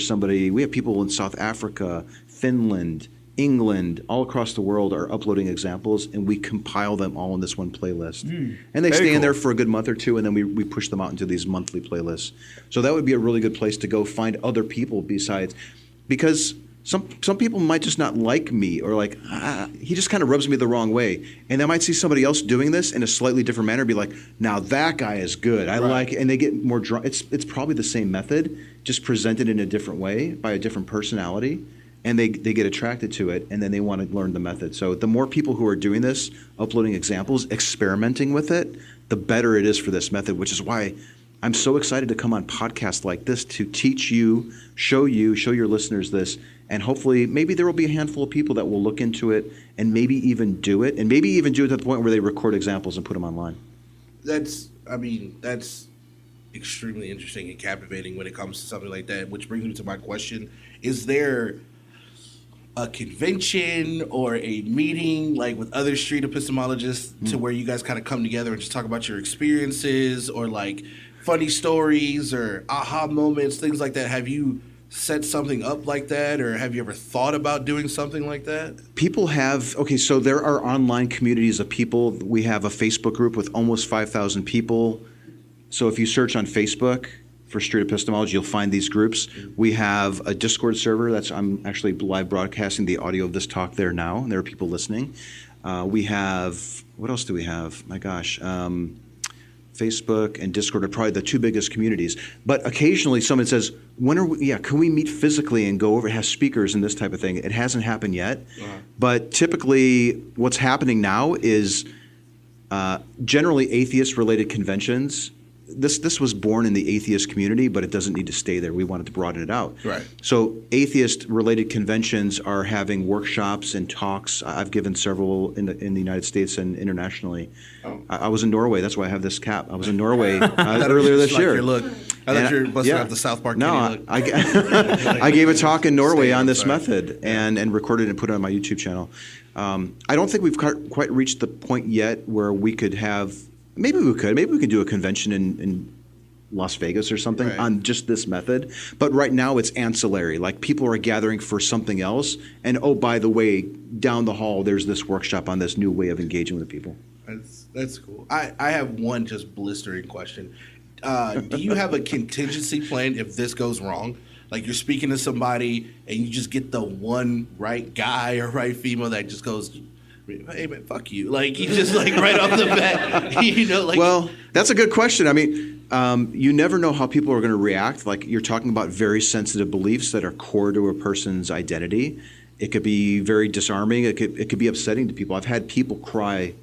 we have people in South Africa, Finland, England, all across the world are uploading examples, and we compile them all in this one playlist. And they stay in there for a good month or two, and then we push them out into these monthly playlists. So that would be a really good place to go find other people because some people might just not like me or he just kind of rubs me the wrong way. And they might see somebody else doing this in a slightly different manner and be like, now that guy is good. I like it. And they get more drawn. It's probably the same method, just presented in a different way by a different personality. And they get attracted to it, and then they want to learn the method. So the more people who are doing this, uploading examples, experimenting with it, the better it is for this method, which is why I'm so excited to come on podcasts like this to teach you, show your listeners this, and hopefully maybe there will be a handful of people that will look into it and maybe even do it, and maybe even do it to the point where they record examples and put them online. That's extremely interesting and captivating when it comes to something like that, which brings me to my question. Is there a convention or a meeting like with other street epistemologists to where you guys kind of come together and just talk about your experiences or like funny stories or aha moments, things like that? Have you set something up like that, or have you ever thought about doing something like that? People have, so there are online communities of people. We have a Facebook group with almost 5,000 people. So if you search on Facebook for Street Epistemology, you'll find these groups. We have a Discord server I'm actually live broadcasting the audio of this talk there now, and there are people listening. We have, what else do we have? My gosh. Facebook and Discord are probably the two biggest communities. But occasionally someone says, can we meet physically and go over, have speakers and this type of thing? It hasn't happened yet. But typically what's happening now is generally atheist-related conventions. This was born in the atheist community, but it doesn't need to stay there. We wanted to broaden it out. Right. So atheist-related conventions are having workshops and talks. I've given several in the United States and internationally. Oh. I was in Norway. That's why I have this cap. I was in Norway earlier this year. Your look. I thought you were busting out the South Park. No, look. I gave a talk in Norway on this method and recorded it and put it on my YouTube channel. I don't think we've quite reached the point yet where we could have. Maybe we could do a convention in Las Vegas or something on just this method. But right now it's ancillary. Like people are gathering for something else. And oh, by the way, down the hall there's this workshop on this new way of engaging with people. That's cool. I have one just blistering question. Do you have a contingency plan if this goes wrong? Like you're speaking to somebody and you just get the one right guy or right female that just goes, hey man, fuck you. Like you just like right off the bat, Well, that's a good question. I mean, you never know how people are going to react. Like you're talking about very sensitive beliefs that are core to a person's identity. It could be very disarming. It could be upsetting to people. I've had people cry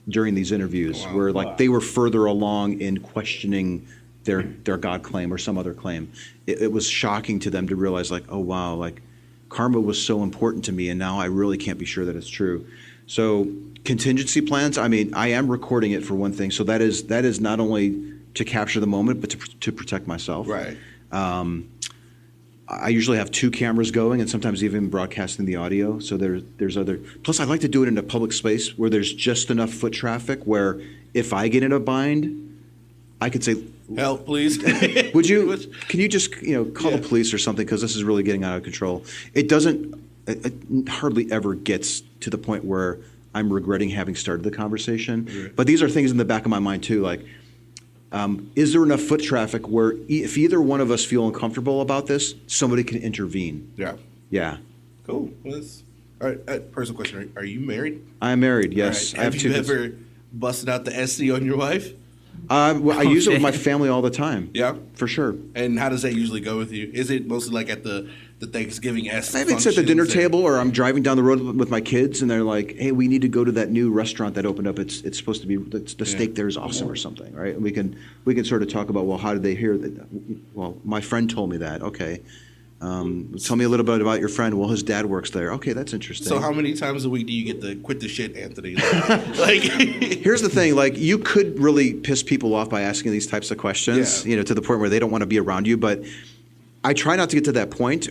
during these interviews where they were further along in questioning their God claim or some other claim. It was shocking to them to realize like, oh wow, like karma was so important to me and now I really can't be sure that it's true. So contingency plans, I mean, I am recording it for one thing. So that is not only to capture the moment, but to protect myself. Right. I usually have two cameras going and sometimes even broadcasting the audio. So there's other, plus I like to do it in a public space where there's just enough foot traffic where if I get in a bind, I could say, help, please. can you just, call the police or something? Because this is really getting out of control. It hardly ever gets to the point where I'm regretting having started the conversation. Right. But these are things in the back of my mind too, like, is there enough foot traffic where if either one of us feel uncomfortable about this, somebody can intervene? Yeah. Yeah. Cool. Well, all right. Personal question: Are you married? I am married. Yes. Right. Have you ever busted out the SC on your wife? I use it with my family all the time. Yeah, for sure. And how does that usually go with you? Is it mostly like at the Thanksgiving S? Maybe it's at the dinner table, or I'm driving down the road with my kids, and they're like, "Hey, we need to go to that new restaurant that opened up. It's supposed to be the steak there is awesome or something, right?" And we can sort of talk about, well, how did they hear that? Well, my friend told me that. Okay. Tell me a little bit about your friend. Well, his dad works there. Okay, that's interesting. So how many times a week do you get to quit the shit, Anthony? Here's the thing. Like, you could really piss people off by asking these types of questions, to the point where they don't want to be around you. But I try not to get to that point.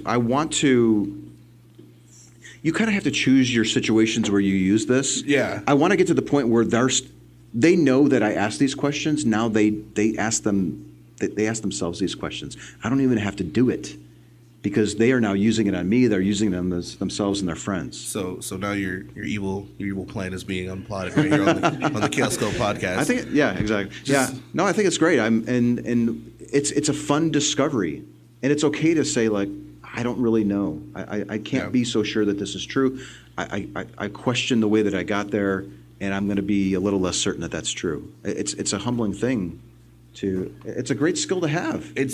You kind of have to choose your situations where you use this. Yeah. I want to get to the point where they know that I ask these questions. Now they ask themselves these questions. I don't even have to do it, because they are now using it on me. They're using them as themselves and their friends. So now your evil plan is being unplotted right here on the Kayallscope podcast. I think, yeah, exactly. No, I think it's great. And it's a fun discovery, and it's okay to say, like, I don't really know. I can't be so sure that this is true. I question the way that I got there, and I'm going to be a little less certain that that's true. It's a humbling thing. It's a great skill to have. It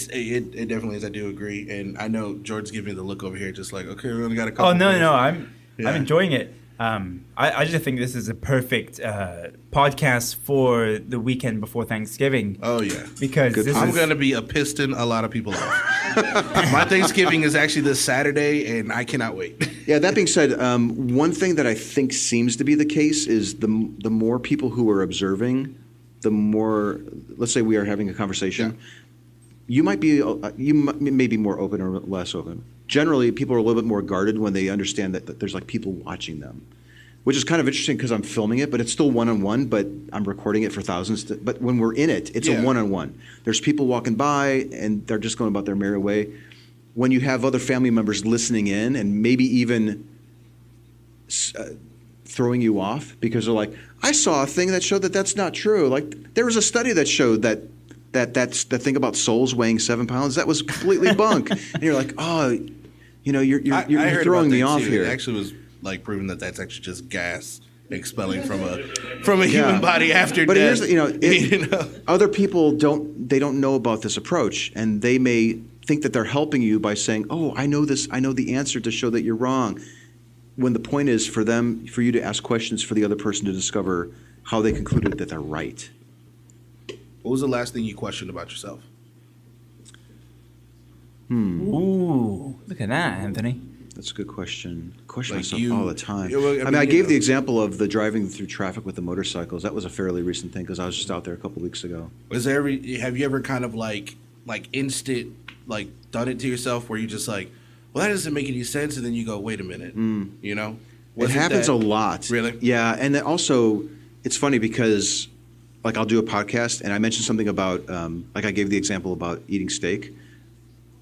definitely is. I do agree, and I know George's giving me the look over here, just like, okay, we only got a couple. Oh no, I'm enjoying it. I just think this is a perfect podcast for the weekend before Thanksgiving. Oh, yeah. Because I'm going to be a piston a lot of people off. My Thanksgiving is actually this Saturday, and I cannot wait. Yeah, that being said, one thing that I think seems to be the case is the more people who are observing, the more, let's say we are having a conversation, you may be more open or less open. Generally, people are a little bit more guarded when they understand that there's like people watching them, which is kind of interesting because I'm filming it, but it's still one-on-one, but I'm recording it for thousands. But when we're in it, it's a one-on-one. There's people walking by, and they're just going about their merry way. When you have other family members listening in and maybe even throwing you off because they're like, I saw a thing that showed that that's not true. Like, there was a study that showed that's the thing about souls weighing 7 pounds. That was completely bunk. And you're like, oh, you're throwing me off here. It actually was like proving that that's actually just gas expelling from a human body after death. Here's other people don't know about this approach, and they may think that they're helping you by saying, oh, I know this, I know the answer to show that you're wrong. When the point is for you to ask questions for the other person to discover how they concluded that they're right. What was the last thing you questioned about yourself? Ooh, look at that, Anthony. That's a good question. I question Like myself all the time. I I gave the example of the driving through traffic with the motorcycles. That was a fairly recent thing because I was just out there a couple weeks ago. Have you ever kind of like instant like done it to yourself where you just like, well, that doesn't make any sense, and then you go, wait a minute, It happens a lot. Really? Yeah, and then also it's funny because like I'll do a podcast and I mention something about like I gave the example about eating steak.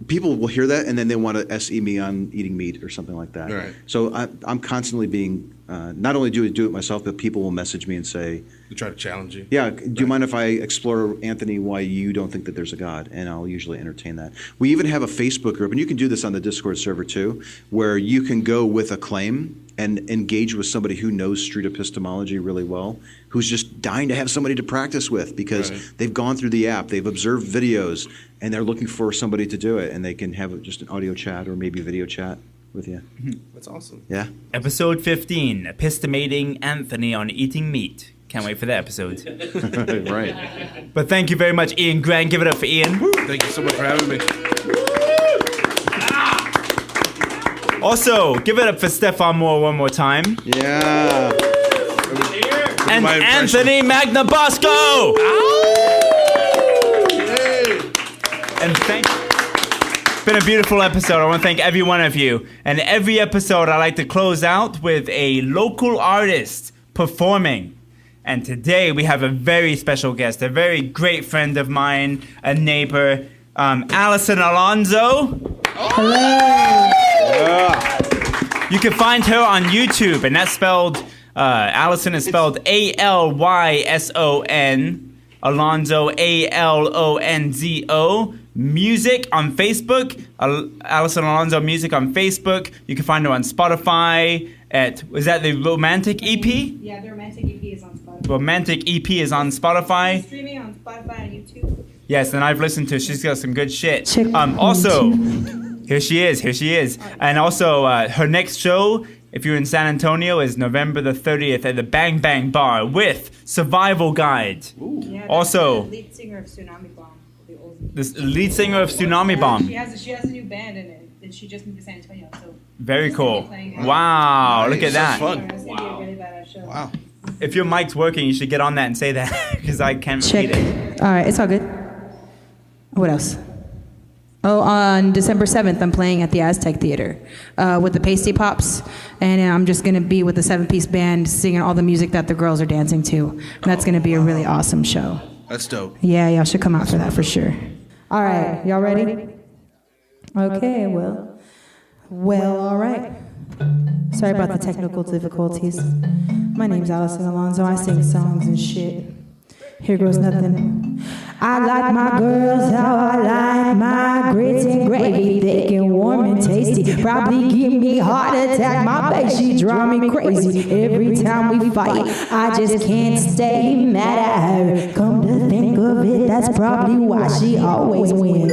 People will hear that and then they want to SE me on eating meat or something like that. Right. So I'm constantly being not only do it myself, but people will message me and say, to try to challenge you. yeah, do you mind if I explore, Anthony, why you don't think that there's a God? And I'll usually entertain that. We even have a Facebook group, and you can do this on the Discord server too, where you can go with a claim and engage with somebody who knows street epistemology really well, who's just dying to have somebody to practice with because they've gone through the app, they've observed videos, and they're looking for somebody to do it, and they can have just an audio chat or maybe video chat with you. That's awesome. Yeah. Episode 15, Epistemating Anthony on Eating Meat. Can't wait for that episode. Right. But thank you very much, Ian Grant. Give it up for Ian. Thank you so much for having me. Also, give it up for Stephon Moore one more time. Yeah. And Anthony Magnabosco. And it's been a beautiful episode. I want to thank every one of you. And every episode, I like to close out with a local artist performing. And today, we have a very special guest, a very great friend of mine, a neighbor, Alyson Alonzo. Hello. Yeah. You can find her on YouTube, and that's spelled, Alyson is spelled Alyson, Alonzo, Alonzo. Music on Facebook, Alyson Alonzo Music on Facebook. You can find her on Spotify is that the Romantic EP? Yeah, the Romantic EP is on Spotify. Romantic EP is on Spotify. Streaming on Spotify and YouTube. Yes, and I've listened to her. She's got some good shit. Also, here she is. And also, her next show, if you're in San Antonio, is November the 30th at the Bang Bang Bar with Survival Guide. Yeah, also, the lead singer of Tsunami Bomb. The lead singer of Tsunami Bomb. She has a new band in it, and she just moved to San Antonio. So very cool. Wow, look at that. Fun. Wow. If your mic's working, you should get on that and say that because I can't repeat it. All right, it's all good. What else? Oh, on December 7th, I'm playing at the Aztec Theater with the Pasty Pops, and I'm just going to be with the 7-piece band singing all the music that the girls are dancing to. And that's going to be a really awesome show. That's dope. Yeah, y'all should come out for that for sure. All right, y'all ready? Okay, well, all right. Sorry about the technical difficulties. My name's Alyson Alonzo. I sing songs and shit. Here goes nothing. I like my girls how I like my grits and gravy, thick and warm and tasty. Probably give me heart attack. My babe, she drive me crazy every time we fight. I just can't stay mad at her. Come to think of it, that's probably why she always wins.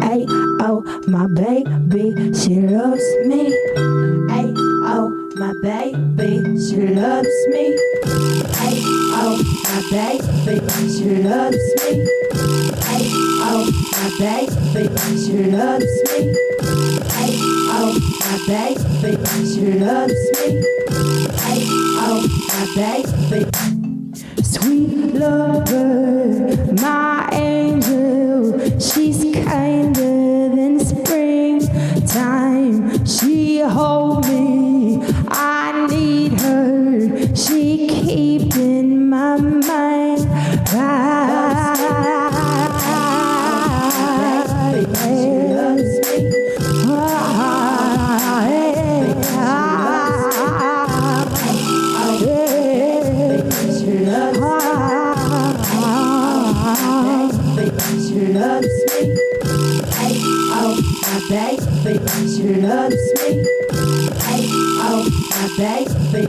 Hey, oh, my baby, she loves me. Ay, oh, my baby, she loves me. Ay, oh, my baby, she loves me. Ay, oh, my baby, she loves me. Ay, oh, my baby, she loves me. Ay, oh, my baby. Sweet lover, my angel, she's kinder than springtime. She hold me, I need her, she keep in my mind. Baby, she loves me. Ay, oh, my baby.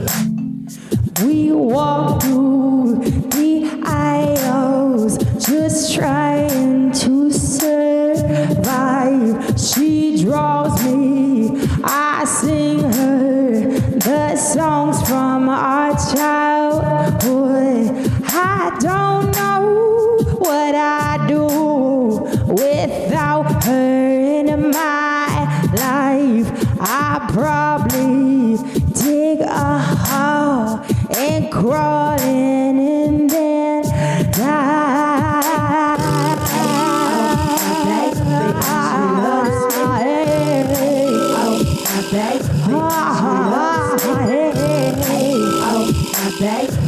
We walk through the aisles, just trying to survive. She draws me, I sing her the songs from our childhood. I don't know what I do without her in my life. I probably dig a hole and crawl in and then die.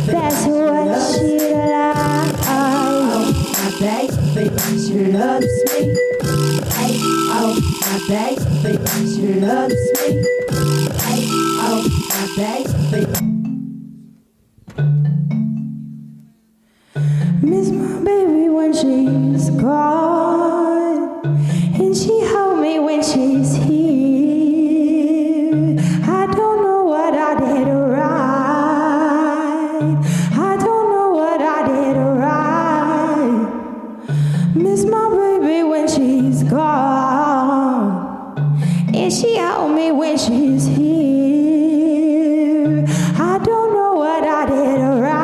That's what she likes. My baby, she loves me. Ay, oh, my baby, she loves me. Ay, oh, my baby. Miss my baby when she's gone, and she hold me when she's here. I don't know what I did right. I don't know what I did right. Miss my baby when she's gone, and she hold me when she's here. I don't know what I did right.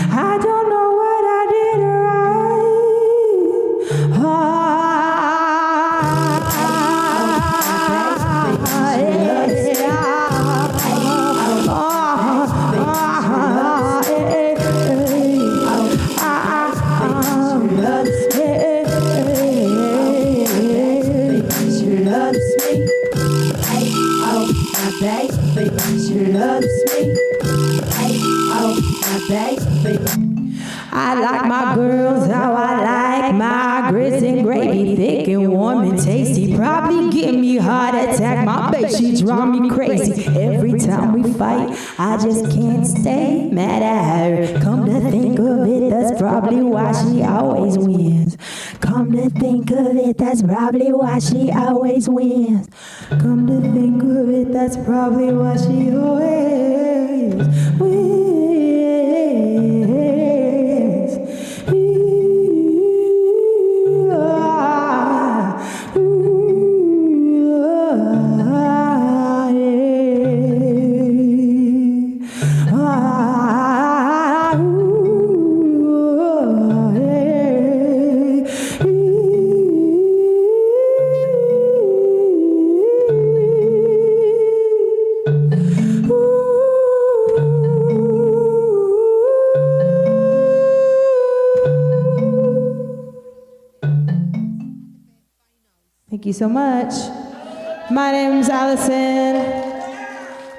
I don't know what I did I like my girls how I like my grits and gravy, thick and warm and tasty. Probably give me heart attack. My babe, she drive me crazy. Every time we fight, I just can't stay mad at her. Come to think of it, that's probably why she always wins. Come to think of it, that's probably why she always wins. Come to think of it, that's probably why she always wins. Thank you so much. My name's Alyson.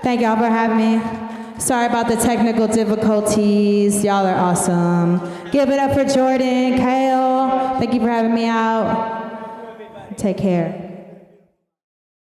Thank y'all for having me. Sorry about the technical difficulties. Y'all are awesome. Give it up for Jordan, Kayall. Thank you for having me out. Take care.